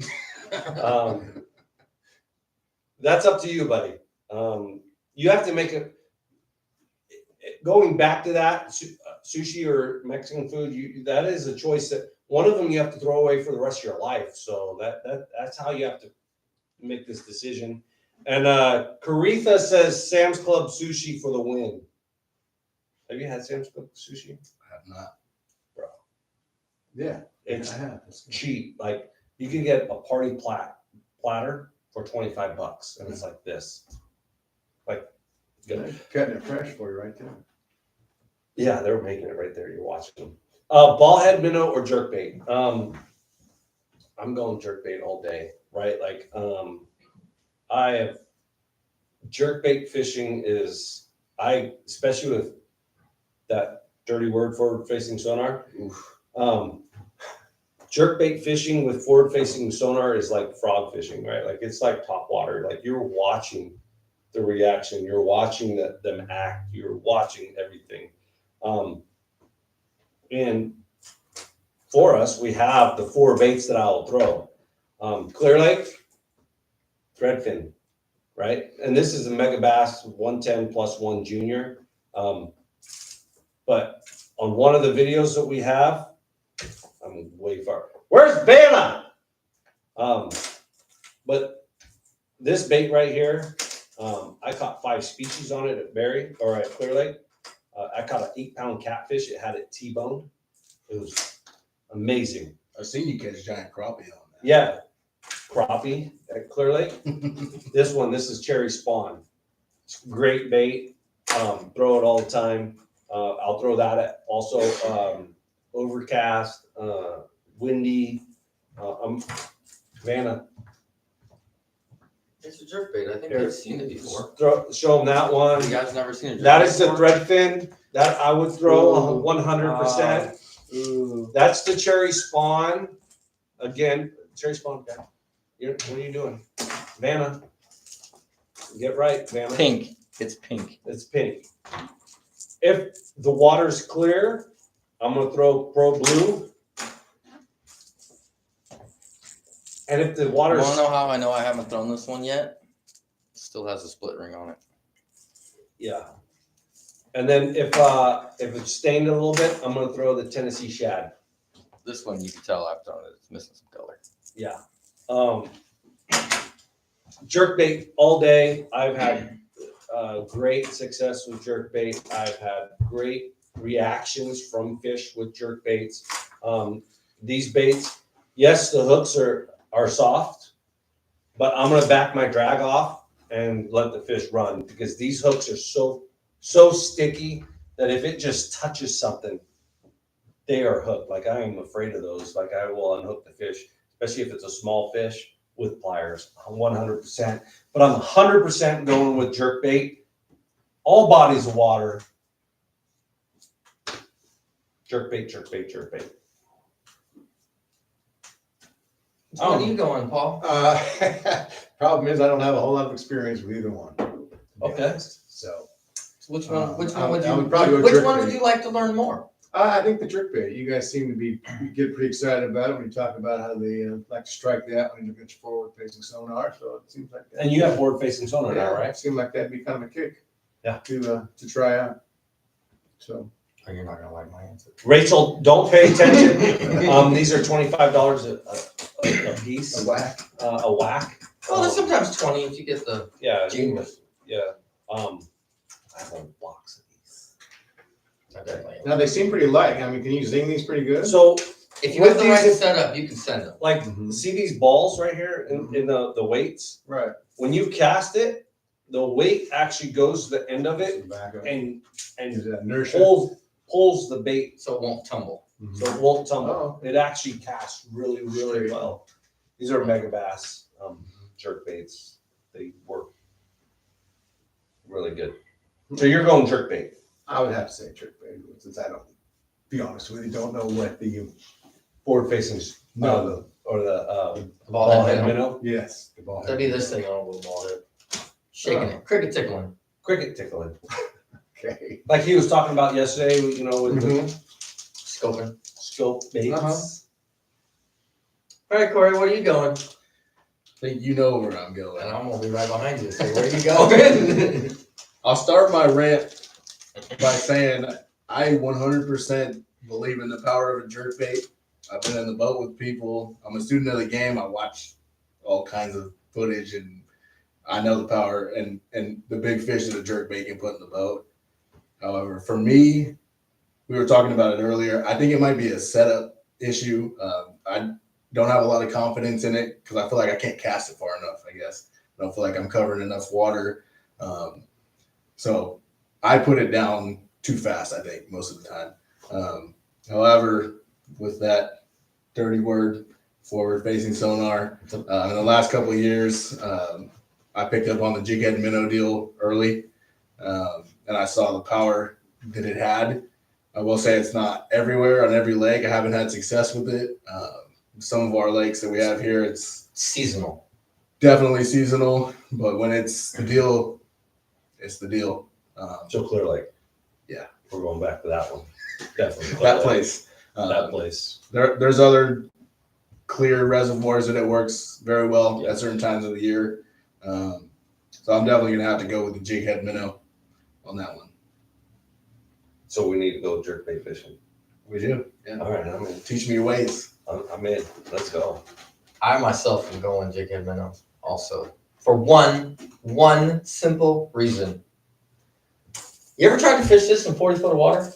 That's up to you, buddy. You have to make it. Going back to that, sushi or Mexican food, that is a choice that one of them you have to throw away for the rest of your life. So that's how you have to make this decision. And Caritha says Sam's Club sushi for the win. Have you had Sam's Club sushi? I have not. Bro. Yeah, It's I have. That's good. cheap. Like you can get a party platter for $25 and it's like this. Like good. Cutting it fresh for you right there. Yeah, they're making it right there. You're watching them. Ballhead minnow or jerkbait? I'm going jerkbait all day, right? Like I have jerkbait fishing is especially with that dirty word forward facing sonar. Jerkbait fishing with forward facing sonar is like frog fishing, right? Like it's like top water. Like you're watching the reaction, you're watching them act, you're watching everything. And for us, we have the 4 baits that I'll throw. Clear Lake, threadfin, right? And this is a Mega Bass 110 plus 1 junior. But on one of the videos that we have, I'm way far. Where's Vanna? But this bait right here, I caught 5 species on it at Clear Lake. I caught an 8-pound catfish. It had it T-boned. It was amazing. I've seen you catch giant crappie on that. Yeah, crappie at Clear Lake. This is cherry spawn. It's great bait. Throw it all the time. I'll throw that at also overcast, windy. Vanna. It's a jerkbait. I think Here. I've seen it before. Show them that one. You guys never seen a jerkbait? That is the before? threadfin that I would throw Ooh. 100%. Ooh. That's the cherry spawn. Again, cherry spawn. What are you doing? Vanna. Get right, Vanna. Pink. It's pink. It's pink. If the water's clear, I'm going to throw Pro Blue. And if the You water's... want to know how I know I haven't thrown this one yet? It still has a split ring on it. Yeah. And then if it's stained a little bit, I'm going to throw the Tennessee Shad. This one you can tell I've thrown it. It's missing some color. Yeah. Jerkbait all day. I've had great success with jerkbait. I've had great reactions from fish with jerkbaits. These baits, yes, the hooks are soft, but I'm going to back my drag off and let the fish run because these hooks are so sticky that if it just touches something, they are hooked. Like I am afraid of those. Like I will unhook the fish, especially if it's a small fish with pliers, 100%. But I'm 100% going with jerkbait, all bodies of water, Jerkbait, jerkbait, jerkbait. So where are you going, Paul? Problem is, I don't have a whole lot of experience with either one. to be Okay. honest. So Which one? I would probably go Which jerk one bait. would you like to learn more? I think the jerkbait. You guys seem to get pretty excited about it when you talk about how they like to strike that when you get your forward-facing sonar. So it seems like that. And you have forward-facing sonar now, Yeah, right? it seemed like that'd be kind of a kick. Yeah. To try out. So. Oh, you're not gonna like my answer. Rachel, don't pay attention. These are $25 a piece. A whack. A whack. Well, there's sometimes 20 if you get the Yeah. Genius. Yeah. I have a box of these. Okay. Now they seem pretty light. I mean, can you zing these pretty good? So If you with have the right these- setup, you can send them. like, see these balls right here in the weights? Right. When you cast it, the weight actually goes to the end of it Back up. and Is that inertia? pulls the bait So it won't tumble. so it won't tumble. Oh. It actually casts really, really well. These are mega bass jerk baits. They work really good. So you're going jerk bait. I would have to say jerkbait since I don't, be honest with you, don't know what the Forward facing no or the The ball ball head head minnow. minnow. yes the ball. That'd be this thing on a little ball head. Shaking it. Cricket tickling. Cricket tickling. Okay. Like he was talking about yesterday, with the Scoping. scope baits. Uh-huh. All right, Corey, where are you going? I think you know where I'm going. And I'm gonna be right behind you. So where are you going? I'll start my rant by saying I 100% believe in the power of a jerkbait. I've been in the boat with people. I'm a student of the game. I watch all kinds of footage, and I know the power and the big fish that a jerkbait can put in the boat. However, for me, we were talking about it earlier. I think it might be a setup issue. I don't have a lot of confidence in it because I feel like I can't cast it far enough. I guess I don't feel like I'm covering enough water. So I put it down too fast, I think, most of the time. However, with that dirty word, forward-facing sonar, in the last couple of years, I picked up on the jig head minnow deal early, and I saw the power that it had. I will say it's not everywhere on every lake. I haven't had success with it. Some of our lakes that we have here, it's Seasonal. definitely seasonal, but when it's the deal, it's the deal. So Clear Lake. Yeah. We're going back to that one. Definitely. That place. That place. There's other clear reservoirs that it works very well Yeah. at certain times of the year. So I'm definitely gonna have to go with the jig head minnow on that one. So we need to go jerkbait fishing. We do. Yeah. All right, I'm in. Teach me your ways. I'm in. Let's go. I myself am going jig head minnow also. For one simple reason. You ever tried to fish this in 40 foot of water?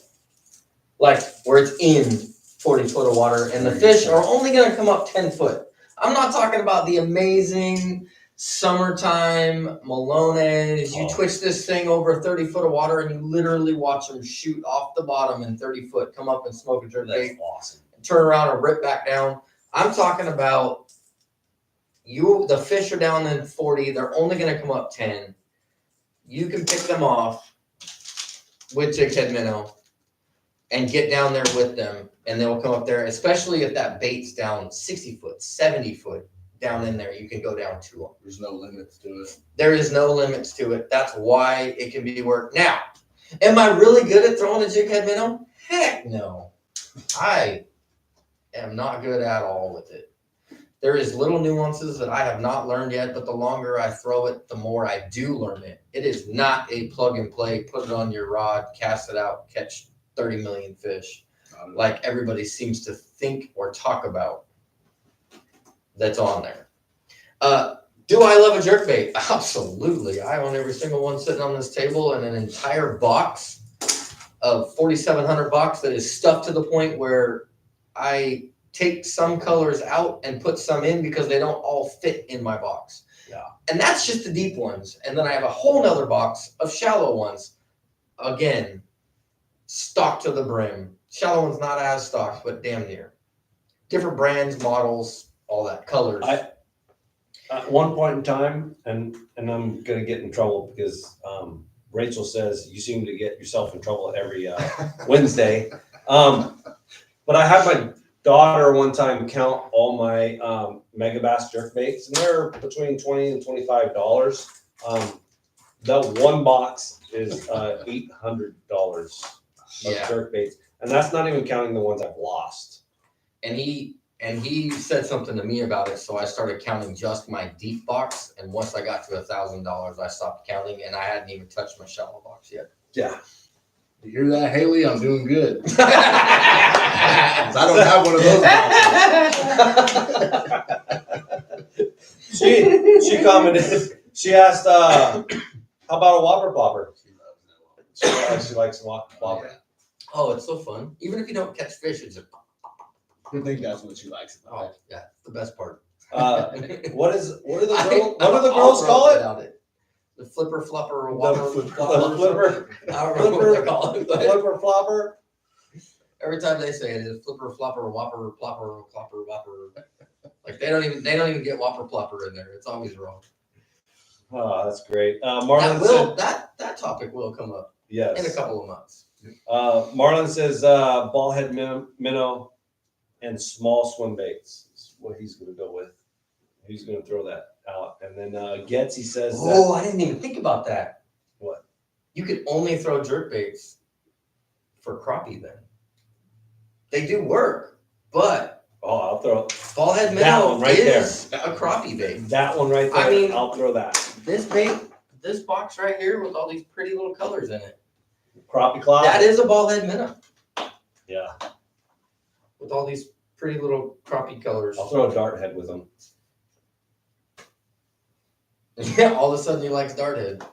Like where it's in 40 foot of water and the fish are only gonna come up 10 foot. I'm not talking about the amazing summertime Malones. You Oh. twitch this thing over 30 foot of water and you literally watch them shoot off the bottom in 30 foot, come up and smoke a jerkbait, That's awesome. turn around and rip back down. I'm talking about the fish are down in 40, they're only gonna come up 10. You can pick them off with jig head minnow and get down there with them and they'll come up there, especially if that bait's down 60 foot, 70 foot down in there, you can go down to them. There's no limits to it. There is no limits to it. That's why it can be worked. Now, am I really good at throwing a jig head minnow? Heck no. I am not good at all with it. There is little nuances that I have not learned yet, but the longer I throw it, the more I do learn it. It is not a plug and play, put it on your rod, cast it out, catch 30 million fish, like everybody seems to think or talk about that's on there. Do I love a jerkbait? Absolutely. I own every single one sitting on this table and an entire box of 4,700 bucks that is stuffed to the point where I take some colors out and put some in because they don't all fit in my box. Yeah. And that's just the deep ones. And then I have a whole nother box of shallow ones. Again, stocked to the brim. Shallow ones not as stocked, but damn near. Different brands, models, all that, colors. At one point in time, and I'm gonna get in trouble because Rachel says you seem to get yourself in trouble every Wednesday. But I had my daughter one time count all my mega bass jerkbaits, and they're between $20 and $25. That one box is $800 of Yeah. jerkbaits, and that's not even counting the ones I've lost. And he said something to me about it, so I started counting just my deep box. And once I got to $1,000, I stopped counting, and I hadn't even touched my shallow box yet. Yeah. You hear that, Haley? I'm doing good. 'Cause I I don't have one of those boxes. She commented. She asked, "How about a whopper plopper?" She likes whopper plopper. Oh, it's so fun. Even if you don't catch fish, it's just I think that's what she likes about oh it. yeah, the best part. What do the I'll girls call roll it? without it? The flipper flopper or The whopper flipper. I don't remember what they call it. The But flipper flopper. every time they say it, it's flipper flopper, whopper plopper, clopper whopper. Like they don't even get whopper plopper in there. It's always wrong. Oh, that's great. Marlon said, That topic will come up yes. in a couple of months. Marlon says ball head minnow and small swim baits is what he's going to go with. He's going to throw that out. And then Getsy says Oh, I didn't even think about that. What? You could only throw jerkbaits for crappie then. They do work, but I'll throw ball head That minnow one right is a crappie bait. that one right there. I mean- I'll throw that. This bait, this box right here with all these pretty little colors in it, Crappie claw. that is a ball head minnow Yeah. with all these pretty little crappie colors. I'll throw a dart head with them. Yeah, all of a sudden he likes dart head.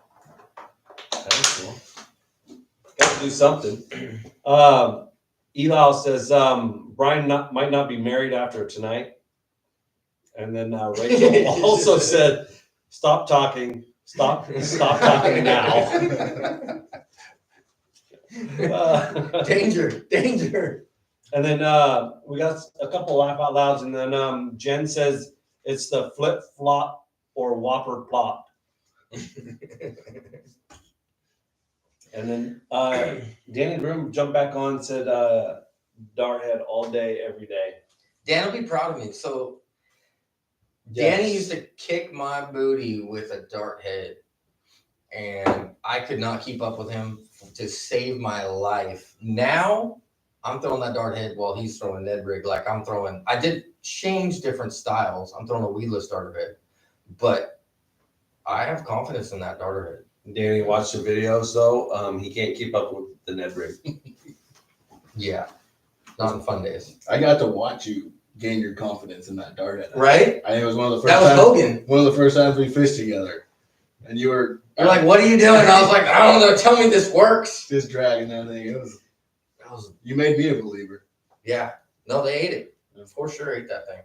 That's cool. Got to do something. Eli says Brian might not be married after tonight. And then Rachel also said, "Stop talking. Stop talking now." Danger. And then we got a couple laugh out louds, and then Jen says it's the flip flop or whopper plop. And then Danny Groom jumped back on and said dart head all day, every day. Dan will be proud of me. So Danny used to kick my booty with a dart head, and I could not keep up with him to save my life. Now I'm throwing that dart head while he's throwing a Ned rig. Like I did change different styles. I'm throwing a weedless darter head, but I have confidence in that darter head. Danny watched the videos though. He can't keep up with the Ned rig. Yeah, not in fun days, I got to watch you gain your confidence in that dart head. right? I think it was one of the first That was times, Hogan. one of the first times we fished together. And you're like, "What are you doing?" And I was like, "I don't know. Tell me this works." just dragging that thing. You made me a believer. Yeah. No, they ate it. For sure ate that thing.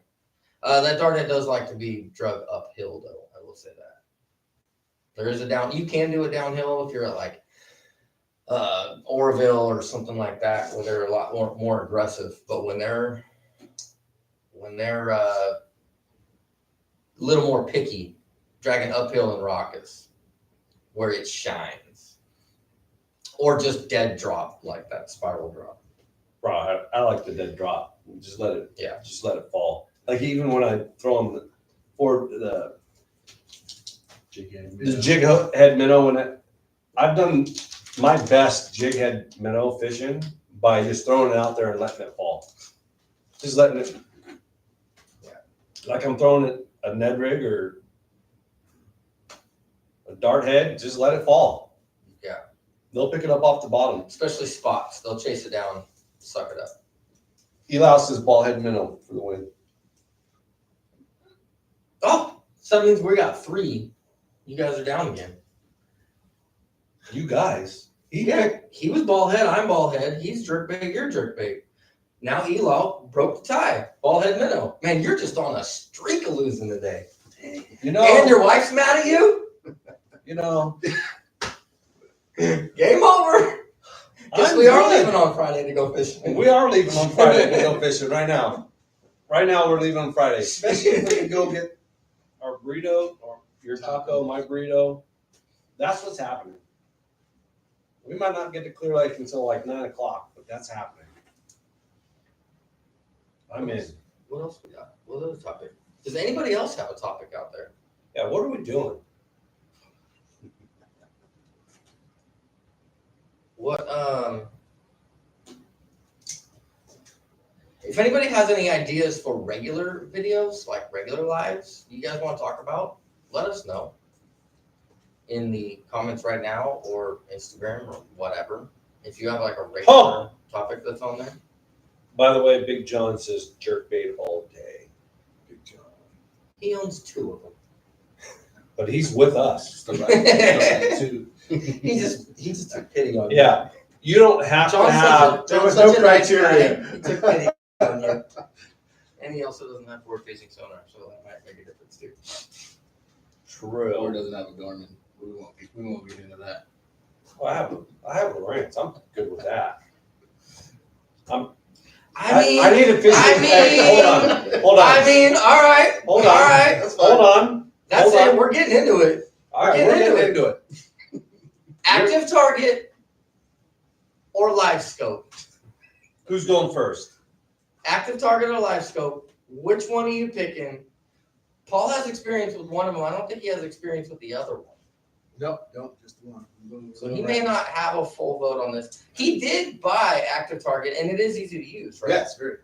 That dart head does like to be drug uphill, though. I will say that. There is you can do it downhill if you're at like Oroville or something like that, where they're a lot more aggressive. But when they're a little more picky, dragging uphill in rock is where it shines. Or just dead drop, like that spiral drop. Bro, I like the dead drop. Just let it fall. Like even when I throw them the jig head minnow, I've done my best jig head minnow fishing by just throwing it out there and letting it fall. Just letting it, like I'm throwing a Ned rig or a dart head, just let it fall. Yeah. They'll pick it up off the bottom. Especially spots. They'll chase it down, suck it up. Eli says ball head minnow for the win. Oh, so that means we got 3. You guys are down again. You guys. He was ball head, I'm ball head. He's jerkbait, you're jerkbait. Now Elo broke the tie. Ball head minnow. Man, you're just on a streak of losing today. You know, And your wife's mad at you? you know. Game over. Guess I'm we are good. leaving on Friday to go fishing. We are leaving on Friday to go fishing right now. Right now we're leaving on Friday. Especially if we can go get our burrito or your taco, my burrito. That's what's happening. We might not get to Clear Lake until like 9 o'clock, but that's happening. I'm in. What else we got? What other topic? Does anybody else have a topic out there? Yeah, what are we doing? What if anybody has any ideas for regular videos, like regular lives you guys want to talk about, let us know in the comments right now or Instagram or whatever. If you have like a regular topic that's on there. By the way, Big John says jerkbait all day. Big John. He owns 2 of them. But he's with us. Just the right too. He just took pity on you. Yeah. You don't have John's to have. such a, there John's was such no a nice criteria. guy. He took pity on you. And he also doesn't have forward-facing sonar, so that might make a difference too. Or True. doesn't have a Garmin. We won't get into that. Well, I have Lowrance. I'm good with that. I need to fish. Hold on. I mean, all right. Hold on. All right. That's fine. Hold on. That's Hold it. on. We're getting into it. All right, Get we're into getting it. into it. Active target or Livescope? Who's going first? Active target or Livescope? Which one are you picking? Paul has experience with one of them. I don't think he has experience with the other one. Nope, just one. So he may not have a full vote on this. He did buy Active Target, and it is easy to use, right? Yes, very.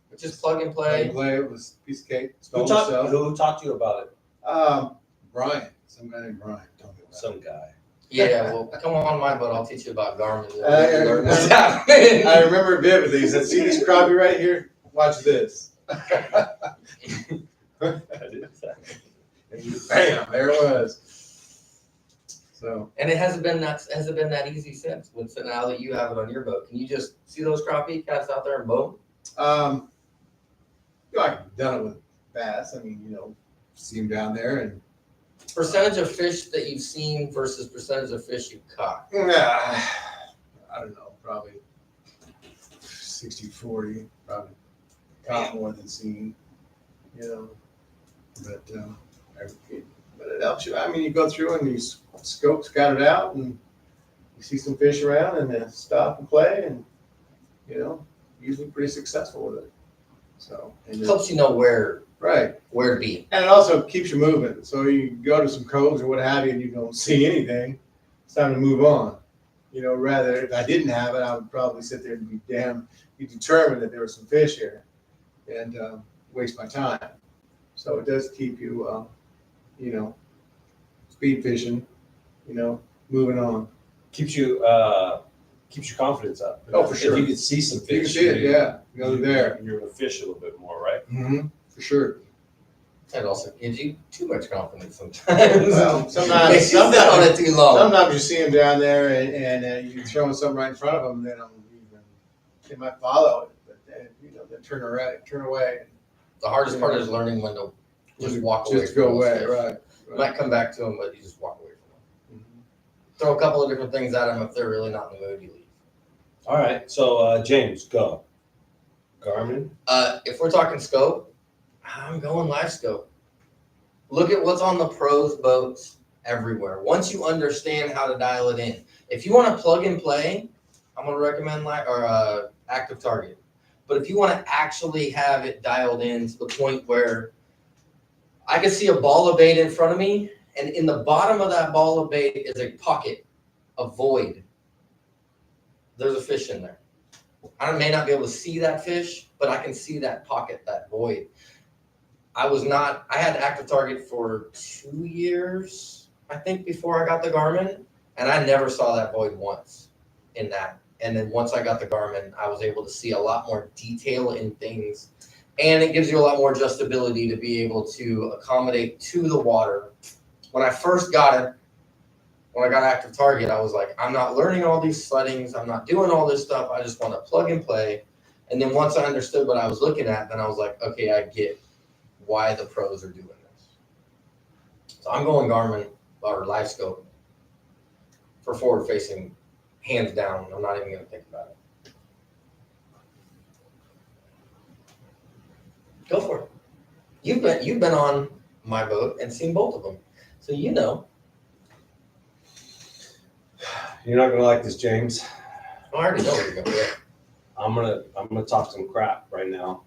Which is plug and Play. play. It was a piece of cake. Who Installed talked, myself. who talked to you about it? Brian. Some guy named Brian told me about Some guy. Yeah, well, come on my butt. I'll teach you about Garmin. I remember it vividly. He said, see this crappie right here? Watch this. And bam, there it was. So And it hasn't been that easy since. So now that you have it on your boat, can you just see those crappie cast out there and boom? I've done it with bass. I mean, see them down there and Percentage of fish that you've seen versus percentage of fish you've caught. I don't know, probably 60-40, probably caught more than seen, but it helps you. I mean, you go through and you scout it out and you see some fish around and then stop and play and, usually pretty successful with it. So, and Helps you know where right. to be. And it also keeps you moving. So you go to some coves or what have you, and you don't see anything. It's time to move on. Rather if I didn't have it, I would probably sit there and be determined that there were some fish here, and waste my time. So it does keep you, speed fishing, moving on. Keeps your confidence up. Oh, for sure. If you could see some You can fish. see it, yeah. They're there. You're gonna fish a little bit more, right? Mm-hmm. For sure. That also gives you too much confidence sometimes. Well, Makes you sit on it too long. Sometimes you see them down there and you're throwing something right in front of them, then they might follow it, but then they turn away. The hardest part is learning when to just walk away. Just go from those away, fish. right. You might come back to them, but you just walk away from them. Mhm. Throw a couple of different things at them. If they're really not in the mood, you leave. All right. So James, go. Garmin. If we're talking scope, I'm going Livescope. Look at what's on the pros boats everywhere. Once you understand how to dial it in, if you want to plug and play, I'm going to recommend Active Target. But if you want to actually have it dialed in to the point where I can see a ball of bait in front of me, and in the bottom of that ball of bait is a pocket, a void. There's a fish in there. I may not be able to see that fish, but I can see that pocket, that void. I had Active Target for 2 years, I think, before I got the Garmin, and I never saw that void once in that. And then once I got the Garmin, I was able to see a lot more detail in things, and it gives you a lot more adjustability to be able to accommodate to the water. When I first got it, when I got Active Target, I was like, I'm not learning all these settings. I'm not doing all this stuff. I just want to plug and play. And then once I understood what I was looking at, then I was like, okay, I get why the pros are doing this. So I'm going Garmin or Livescope for forward facing, hands down. I'm not even going to think about it. Go for it. You've been on my boat and seen both of them, so you know. You're not gonna like this, James. I already know where you're going with it. I'm gonna talk some crap right now.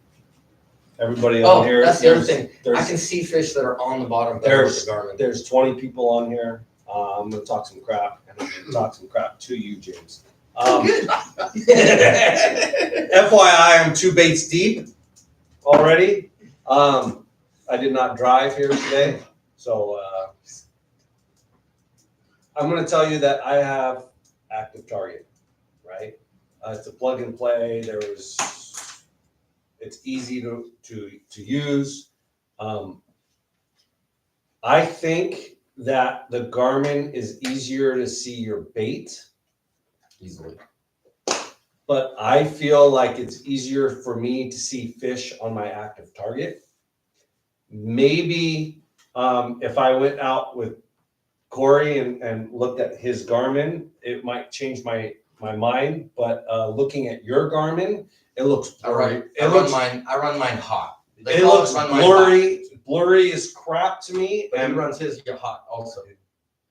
everybody on Oh, here. that's the other thing. I There's, can see fish that are on the bottom cover of there's, the Garmin. there's 20 people on here. I'm going to talk some crap, and I'm going to talk some crap to you, James. Good. FYI, I'm 2 baits deep already. I did not drive here today, so I'm going to tell you that I have active target, right? It's a plug and play. It's easy to use. I think that the Garmin is easier to see your bait, Easily. but I feel like it's easier for me to see fish on my active target. Maybe if I went out with Corey and looked at his Garmin, it might change my mind. But looking at your Garmin, it looks blurry. I run mine hot. They It call looks run mine blurry as crap to me. But he And runs his hot also.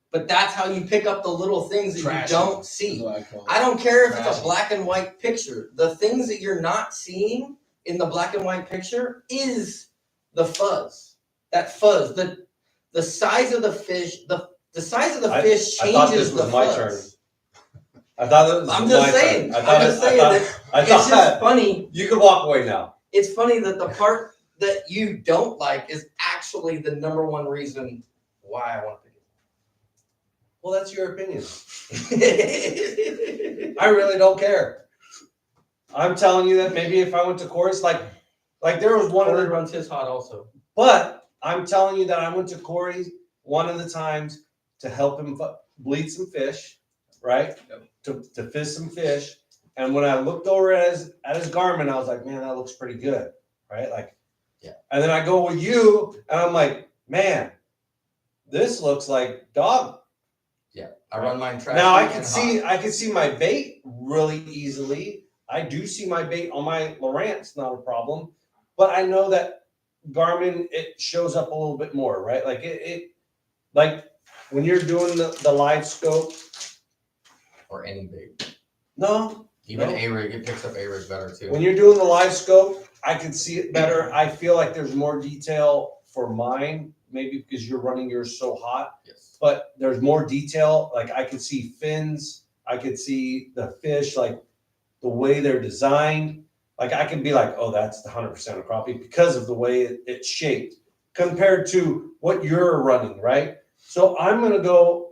But that's how you pick up the little things that Trashy. you don't see. That's what I call it. I don't care if it's a Trashy. black and white picture. The things that you're not seeing in the black and white picture is the fuzz. That fuzz. The size of the fish, the size of the fish I thought changes this was the my fuzz. turn. I thought it was I'm my just saying. turn. I'm just saying that it's just thought funny. you could walk away now. It's funny that the part that you don't like is actually the number one reason why I want to pick Well, that's your opinion. it. I really don't care. I'm telling you that maybe if I went to Corey's, like there was one of Corey the, runs his hot also. but I'm telling you that I went to Corey's one of the times to help him bleed some fish, right? To fish some fish. And when I looked over at his Garmin, I was like, man, that looks pretty good, right? Like, yeah. And then I go with you, and I'm like, man, this looks like dog. Yeah, I run mine trash. Now I can see my bait really easily. I do see my bait on my Lowrance, not a problem. But I know that Garmin, it shows up a little bit more, right? Like it like when you're doing the Livescope. Or any bait. No. Even A-Rig, it picks up A-Rig better too. When you're doing the Livescope, I can see it better. I feel like there's more detail for mine, maybe because you're running yours so hot. Yes. But there's more detail. Like I could see fins. I could see the fish, like the way they're designed. Like I can be like, oh, that's the 100% a crappie because of the way it's shaped compared to what you're running, right? So I'm going to go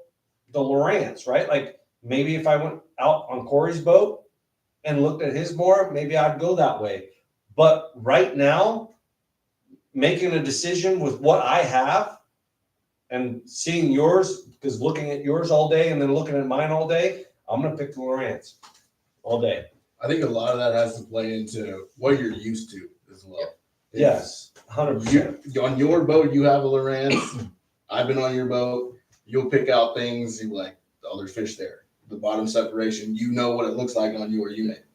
the Lowrance, right? Like maybe if I went out on Corey's boat and looked at his more, maybe I'd go that way. But right now, making a decision with what I have and seeing yours, because looking at yours all day and then looking at mine all day, I'm going to pick the Lowrance all day. I think a lot of that has to play into what you're used to as well. Yes, 100%. On your boat, you have a Lowrance. I've been on your boat. You'll pick out things. You like, oh, there's fish there. The bottom separation, you know what it looks like on your unit.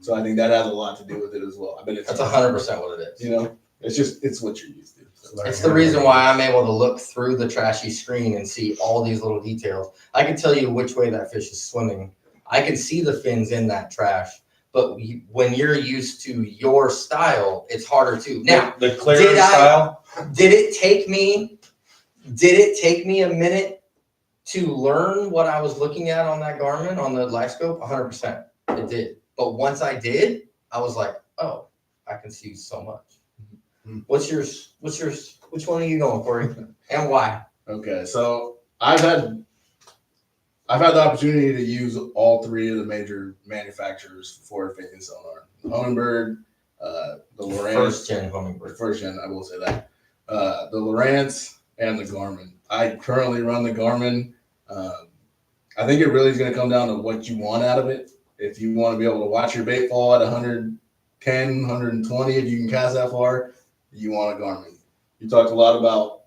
So I think that has a lot to do with it as well. I bet it's That's 100% what it is. You know, it's what you're used to. So. It's the reason why I'm able to look through the trashy screen and see all these little details. I can tell you which way that fish is swimming. I can see the fins in that trash. But when you're used to your style, it's harder to. Now, the clearer style. Did it take me a minute to learn what I was looking at on that Garmin on the Livescope? 100%. It did. But once I did, I was like, oh, I can see so much. What's yours? Which one are you going for? And why? Okay, so I've had the opportunity to use all three of the major manufacturers for fishing sonar: the Humminbird, the Lowrance, First gen Humminbird. First gen, I will say that. The Lowrance and the Garmin. I currently run the Garmin. I think it really is going to come down to what you want out of it. If you want to be able to watch your bait fall at 110, 120, if you can cast that far, you want a Garmin. You talked a lot about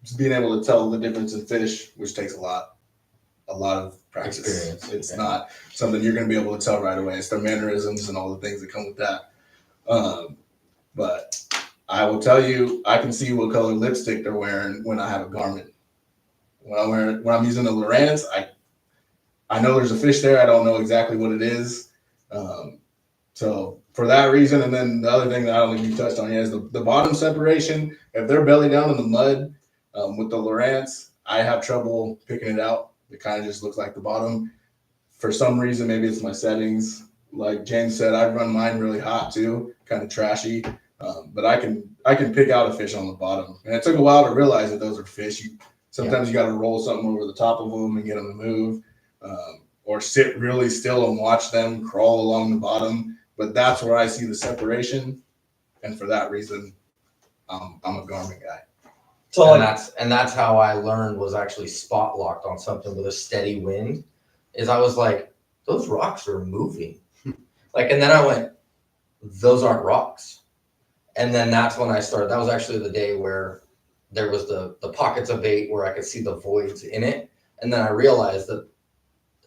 just being able to tell the difference in fish, which takes a lot of practice. Experience. It's not something you're going to be able to tell right away. It's their mannerisms and all the things that come with that. But I will tell you, I can see what color lipstick they're wearing when I have a Garmin. When I'm using the Lowrance, I know there's a fish there. I don't know exactly what it is. So for that reason, and then the other thing that I don't think you touched on yet is the bottom separation. If they're belly down in the mud with the Lowrance, I have trouble picking it out. It kind of just looks like the bottom. For some reason, maybe it's my settings. Like James said, I run mine really hot too, kind of trashy. But I can pick out a fish on the bottom, and it took a while to realize that those are fish. Sometimes you got to roll something over the top of them and get them to move, or sit really still and watch them crawl along the bottom. But that's where I see the separation, and for that reason, I'm a Garmin guy. So and that's how I learned was actually spot locked on something with a steady wind. Is I was like, those rocks are moving, like, and then I went, those aren't rocks, and then that's when I started. That was actually the day where there was the pockets of bait where I could see the voids in it, and then I realized that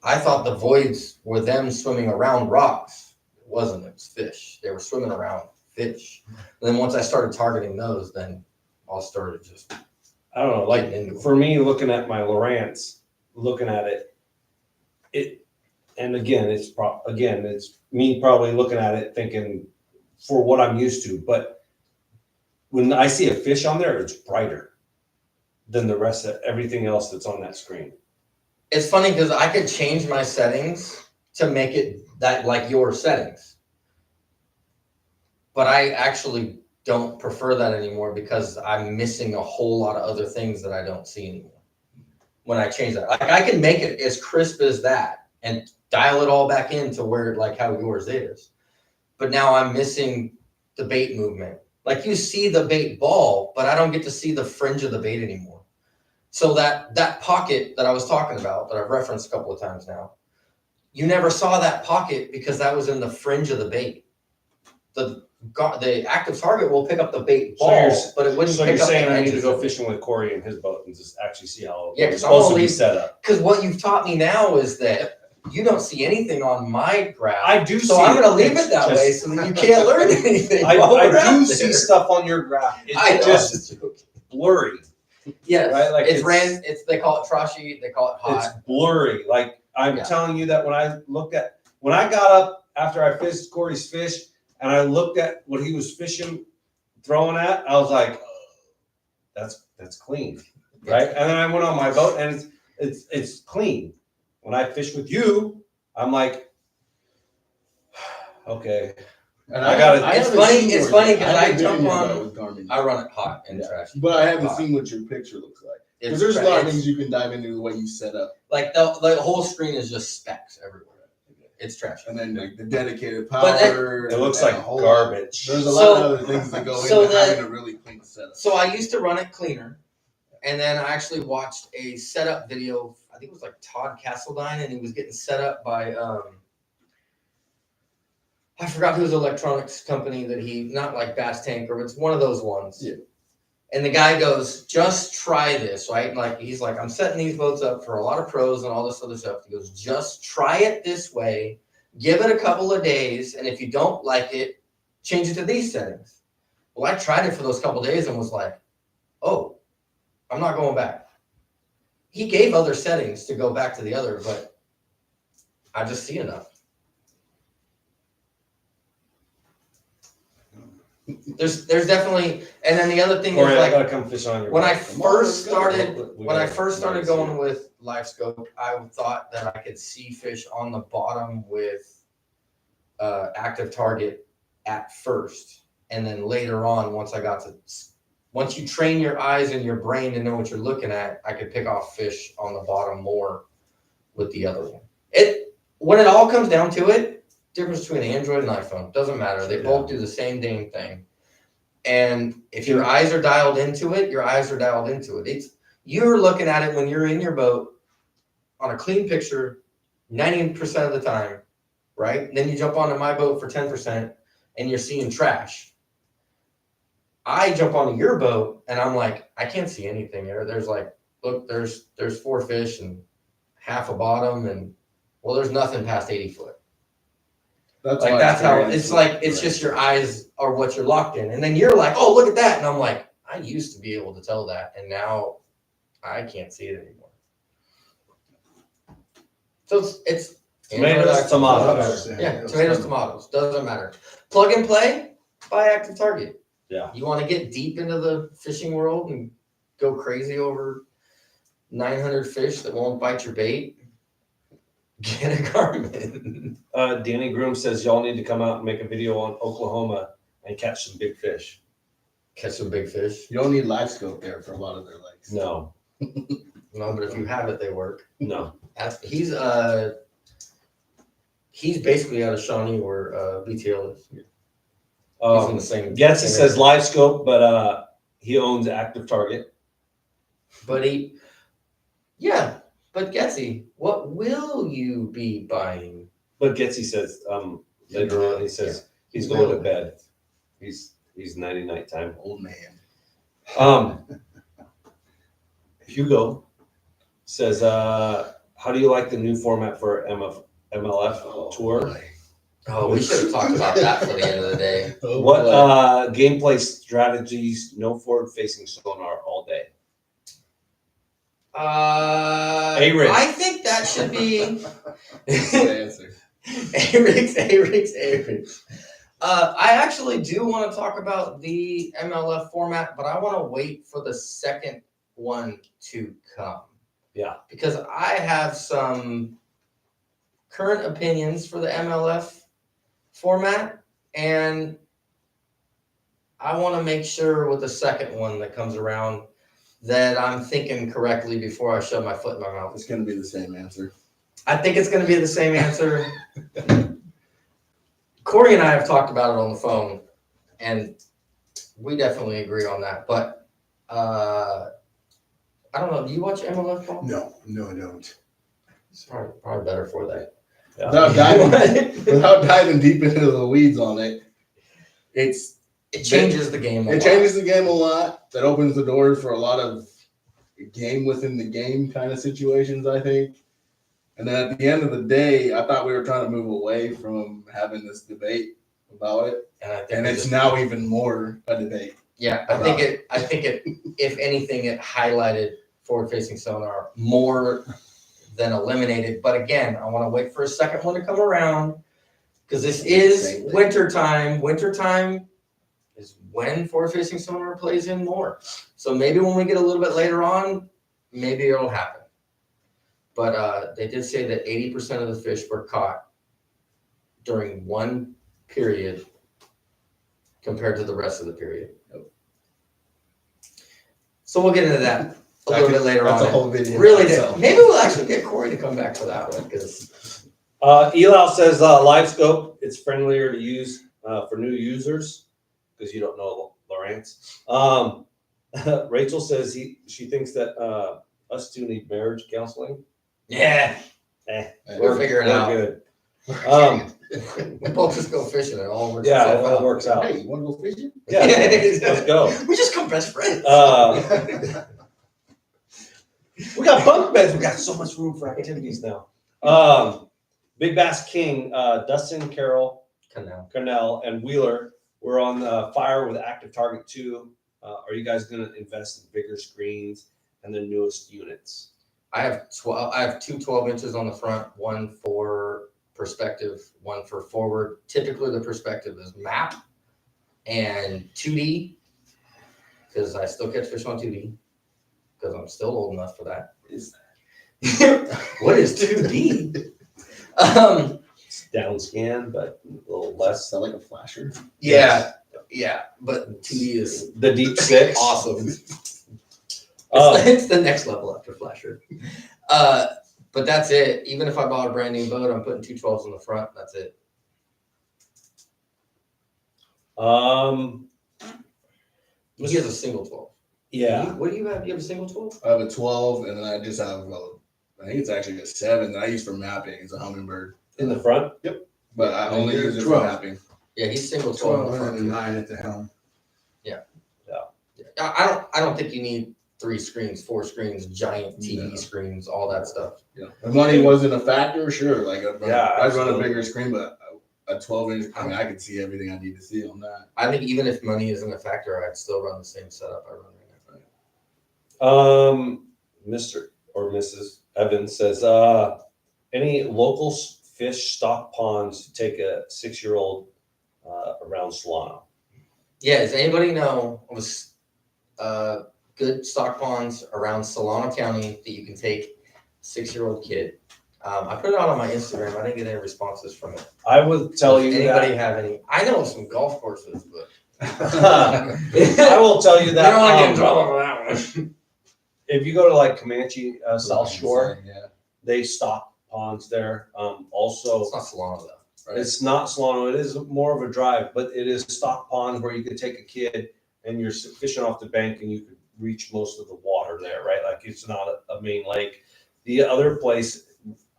I thought the voids were them swimming around rocks. It wasn't. It was fish. They were swimming around fish. And then once I started targeting those, then all started just. I don't know. Like for me, looking at my Lowrance, looking at it, and again, it's me probably looking at it thinking for what I'm used to, but when I see a fish on there, it's brighter than the rest of everything else that's on that screen. It's funny because I could change my settings to make it that like your settings, but I actually don't prefer that anymore because I'm missing a whole lot of other things that I don't see anymore. When I change that, like I can make it as crisp as that and dial it all back into where like how yours is, but now I'm missing the bait movement. Like you see the bait ball, but I don't get to see the fringe of the bait anymore. So that pocket that I was talking about, that I've referenced a couple of times now, you never saw that pocket because that was in the fringe of the bait. The active target will pick up the bait ball, but it wouldn't. So pick you're up saying the I need to edges go of it. fishing with Corey and his boat and just actually see how Yeah, it's supposed to be set up. Because what you've taught me now is that you don't see anything on my graph. I do. So see I'm going to leave it's it that just, way so that you can't learn anything. I do see there. stuff on your graph. It's just blurry. Yes, Right? Like it's they call it trashy, they call it hot. It's blurry. Like I'm telling you that when I got up after I fished Corey's fish and I looked at what he was fishing, throwing at, I was like, that's clean, right? And then I went on my boat and it's clean. When I fish with you, I'm like, okay. And I got it. It's funny because I jump on. I run it hot and trashy. But I haven't seen what your picture looks like. Because there's a lot of things you can dive into the way you set up. Like the whole screen is just specks everywhere. It's trash. And then like the dedicated power. It looks like garbage. There's a lot of other things that go into having a really clean setup. So I used to run it cleaner. And then I actually watched a setup video. I think it was like Todd Castledine, and he was getting set up by I forgot whose electronics company that not like Bass Tanker, but it's one of those ones. Yeah. And the guy goes, just try this, right? And like he's like, I'm setting these boats up for a lot of pros and all this other stuff. He goes, just try it this way, give it a couple of days, and if you don't like it, change it to these settings. Well, I tried it for those couple of days and was like, oh, I'm not going back. He gave other settings to go back to the other, but I just see enough. There's definitely, and then the other thing Corey, is like, I gotta come fish on your when I boat. first started going with Livescope, I thought that I could see fish on the bottom with active target at first, and then later on, once you train your eyes and your brain to know what you're looking at, I could pick off fish on the bottom more with the other one. When it all comes down to it, difference between Android and iPhone doesn't matter. They both do the same dang thing. And if your eyes are dialed into it, your eyes are dialed into it. You're looking at it when you're in your boat on a clean picture 90% of the time, right? And then you jump onto my boat for 10% and you're seeing trash. I jump onto your boat and I'm like, I can't see anything there. There's like, look, there's 4 fish and half a bottom, and well, there's nothing past 80 foot. That's how it's like. It's just your eyes are what you're locked in, and then you're like, "Oh, look at that!" And I'm like, "I used to be able to tell that, and now I can't see it anymore." So it's Tomatoes, tomatoes. Yeah, tomatoes, tomatoes. Doesn't matter. Plug and play, buy active target. Yeah. You want to get deep into the fishing world and go crazy over 900 fish that won't bite your bait? Get a Garmin. Danny Groom says y'all need to come out and make a video on Oklahoma and catch some big fish. Catch some big fish. You don't need Livescope there for a lot of their lakes. No, No, but if you have it, they work. no. He's basically out of Shawnee where BTL is. He's in the same. Getsy same says area. Livescope, but he owns Active Target. But Getsy, what will you be buying? But Getsy says later on, he says he's going to bed. He's 90 time. Old man. Hugo says, how do you like the new format for MLF tour? Boy. Oh, we should have talked about that for the end of the day. Oh, What boy. gameplay strategies, no forward-facing sonar all day? A-Rigs. I think that should be Good answer. A-Rigs. I actually do want to talk about the MLF format, but I want to wait for the second one to come. Yeah. Because I have some current opinions for the MLF format, and I want to make sure with the second one that comes around that I'm thinking correctly before I shove my foot in my mouth. It's going to be the same answer. I think it's going to be the same answer. Corey and I have talked about it on the phone, and we definitely agree on that. But I don't know. Do you watch MLF, Paul? No, I don't. It's probably better for that. Yeah. Without diving deep into the weeds on it, It changes the game. It changes the game a lot. That opens the doors for a lot of game within the game kind of situations, I think. And then at the end of the day, I thought we were trying to move away from having this debate about it, And I think and it's now even more a debate. Yeah, I think it. If anything, it highlighted forward-facing sonar more than eliminated. But again, I want to wait for a second one to come around because this is winter time. Winter time is when forward-facing sonar plays in more. So maybe when we get a little bit later on, maybe it'll happen. But they did say that 80% of the fish were caught during one period compared to the rest of the period. So we'll get into that a little bit later on. That's a whole video. Really, itself. maybe we'll actually get Corey to come back for that one because Elal says Livescope, it's friendlier to use for new users because you don't know Lowrance. Rachel says she thinks that us two need marriage counseling. yeah, we're figuring it out. Good. We both just go fishing and it all works. Yeah, it itself all out. works out. Hey, you want to go fishing? Yeah, let's go. We just come best friends. We got bunk beds. We got so much room for activities now. Big Bass King, Dustin, Carroll, Cornell, and Wheeler were on fire with Active Target 2. Are you guys going to invest in bigger screens and the newest units? I have 12. I have two 12 inches on the front, one for perspective, one for forward. Typically, the perspective is map and 2D because I still catch fish on 2D because I'm still old enough for that. What is 2D? It's down scan, but a little less. Sound like a flasher? Yeah, but 2D is The Deep Six. awesome. Um, It's the next level after Flasher. But that's it. Even if I bought a brand new boat, I'm putting 212s on the front. That's it. He has a single 12. Yeah. What do you have? Do you have a single 12? I have a 12, and then I just have I think it's actually a 7 that I use for mapping. It's a Humminbird, In the front? but I only use it for 12. mapping. Yeah, he's single 12 on the 12 front. and 9 at the helm. I don't think you need 3 screens, 4 screens, giant TV No. screens, all that stuff. Yeah, if money wasn't a factor, sure. Like I'd run absolutely. a bigger screen, but a 12-inch. I mean, I could see everything I need to see on that. I think even if money isn't a factor, I'd still run the same setup I run right now. Mr. or Mrs. Evans says, any local fish stock ponds to take a 6-year-old around Solano. Yeah, does anybody know of good stock ponds around Solano County that you can take a 6-year-old kid? I put it out on my Instagram. I didn't get any responses from it. I would tell Does you anybody that. have any? I know of some golf courses, but I will tell you I that. don't want to get in trouble for that one. If you go to like Comanche South Shore, Yeah. they stock ponds there. Also, It's not Solano though. Right. it's not Solano. It is more of a drive, but it is stock ponds where you could take a kid and you're fishing off the bank and you could reach most of the water there, right? Like it's not a main lake. The other place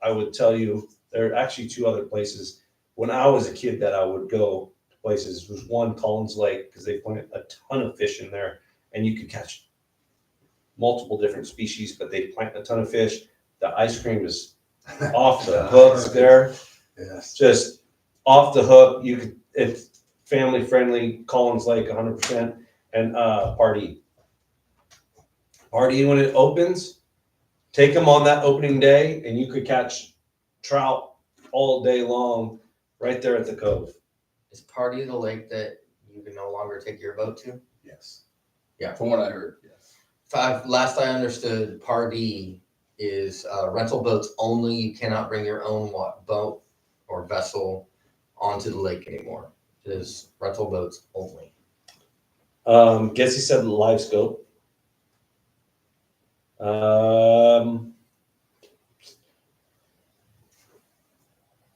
I would tell you, there are actually 2 other places. When I was a kid that I would go places was one, Collins Lake, because they plant a ton of fish in there and you could catch multiple different species, but they plant a ton of fish. The ice cream is off the hooks there. Yes. Just off the hook. You could, it's family friendly, Collins Lake 100%, and Pardee when it opens, take them on that opening day and you could catch trout all day long right there at the cove. Is Pardee the lake that you can no longer take your boat to? Yes. Yeah. From what I heard, yes. Last I understood, Pardee is rental boats only. You cannot bring your own boat or vessel onto the lake anymore. It is rental boats only. Guess he said Livescope.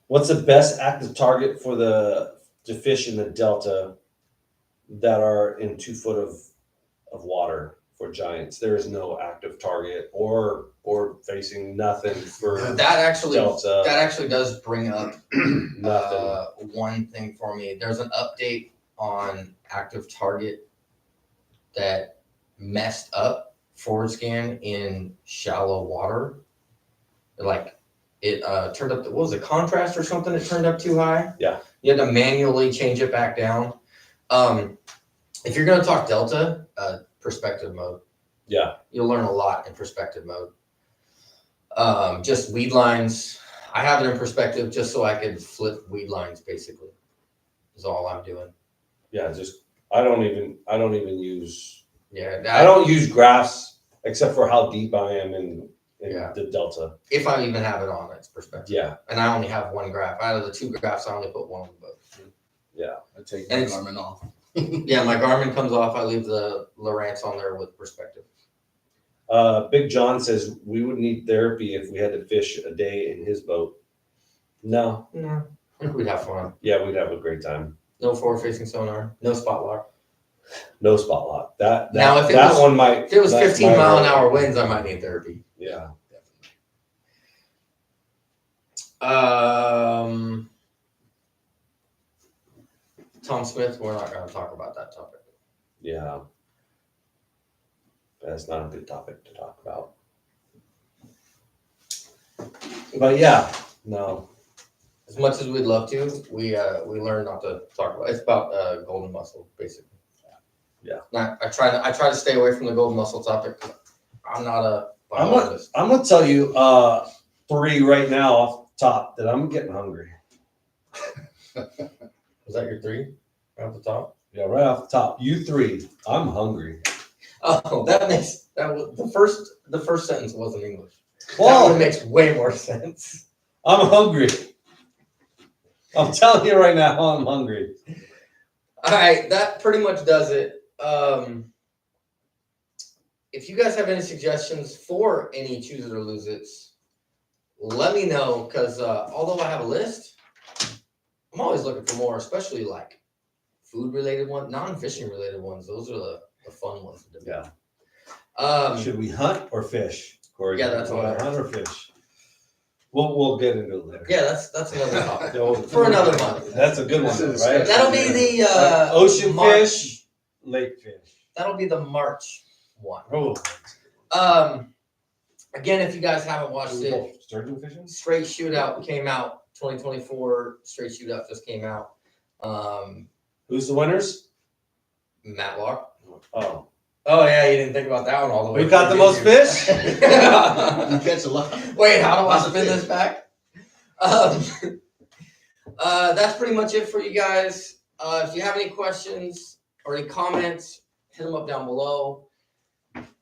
What's the best active target for to fish in the Delta that are in 2 foot of water for giants? There is no active target or facing nothing for That actually Delta. does bring up Nothing. one thing for me. There's an update on active target that messed up forward scan in shallow water. Like it turned up, what was it, contrast or something? It turned up too high. Yeah. You had to manually change it back down. If you're going to talk Delta, perspective mode. Yeah. You'll learn a lot in perspective mode. Just weed lines. I have it in perspective just so I could flip weed lines, basically. Is all I'm doing. Yeah, just I don't even use. Yeah. I don't use graphs except for how deep I am in Yeah. the Delta. If I even have it on, it's perspective. Yeah. And I only have one graph. Out of the 2 graphs, I only put one on the boat. Yeah. I take And my it's- Garmin off. Yeah, my Garmin comes off. I leave the Lowrance on there with perspective. Big John says we would need therapy if we had to fish a day in his boat. No. No, I think we'd have fun. Yeah, we'd have a great time. No forward-facing sonar. No spot lock. No spot lock. That Now, if it that was- one might. If it was that 15 might mile an hurt. hour winds, I might need therapy. Yeah. Tom Smith, we're not going to talk about that topic. Yeah. That's not a good topic to talk about. But yeah, no. As much as we'd love to, we learned not to talk about it. It's about golden mussel, basically. Yeah. I try to stay away from the golden mussel topic. I'm not a biologist. I'm gonna tell you 3 right now off the top that I'm getting hungry. Was that your 3 right off the top? Yeah, right off the top. You 3. I'm hungry. Oh, that was the first sentence wasn't English. That Well, one makes way more sense. I'm hungry. I'm telling you right now, I'm hungry. All right, that pretty much does it. If you guys have any suggestions for any choose it or lose it, let me know, because although I have a list, I'm always looking for more, especially like food related ones, non-fishing related ones. Those are the fun ones to do. Yeah. Should we hunt or fish, Corey? Yeah, that's what what I- hunt or fish. We'll get into it later. Yeah, that's another topic So, for another month. That's a good one, right? That'll be the Ocean March. fish, lake fish. That'll be the March one. Oh, Again, if you guys haven't watched it, sturgeon fishing? Strait Shootout came out 2024. Straight Shootout just came out. Who's the winners? Matlock. Oh, Oh yeah, you didn't think about that one all the way. we caught the through, most did you? fish. You catch a lot. Wait, how do I spin this back? That's pretty much it for you guys. If you have any questions or any comments, hit them up down below.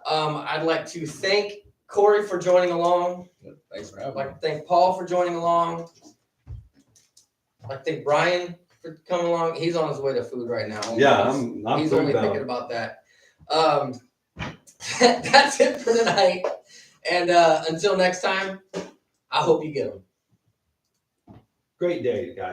I'd like to thank Corey for joining along. Thanks for I'd having me. like to thank Paul for joining along. I'd like to thank Brian for coming along. He's on his way to food right now. Yeah, I'm He's food only bound. thinking about that. That's it for tonight. And until next time, I hope you get them. Great day, guys.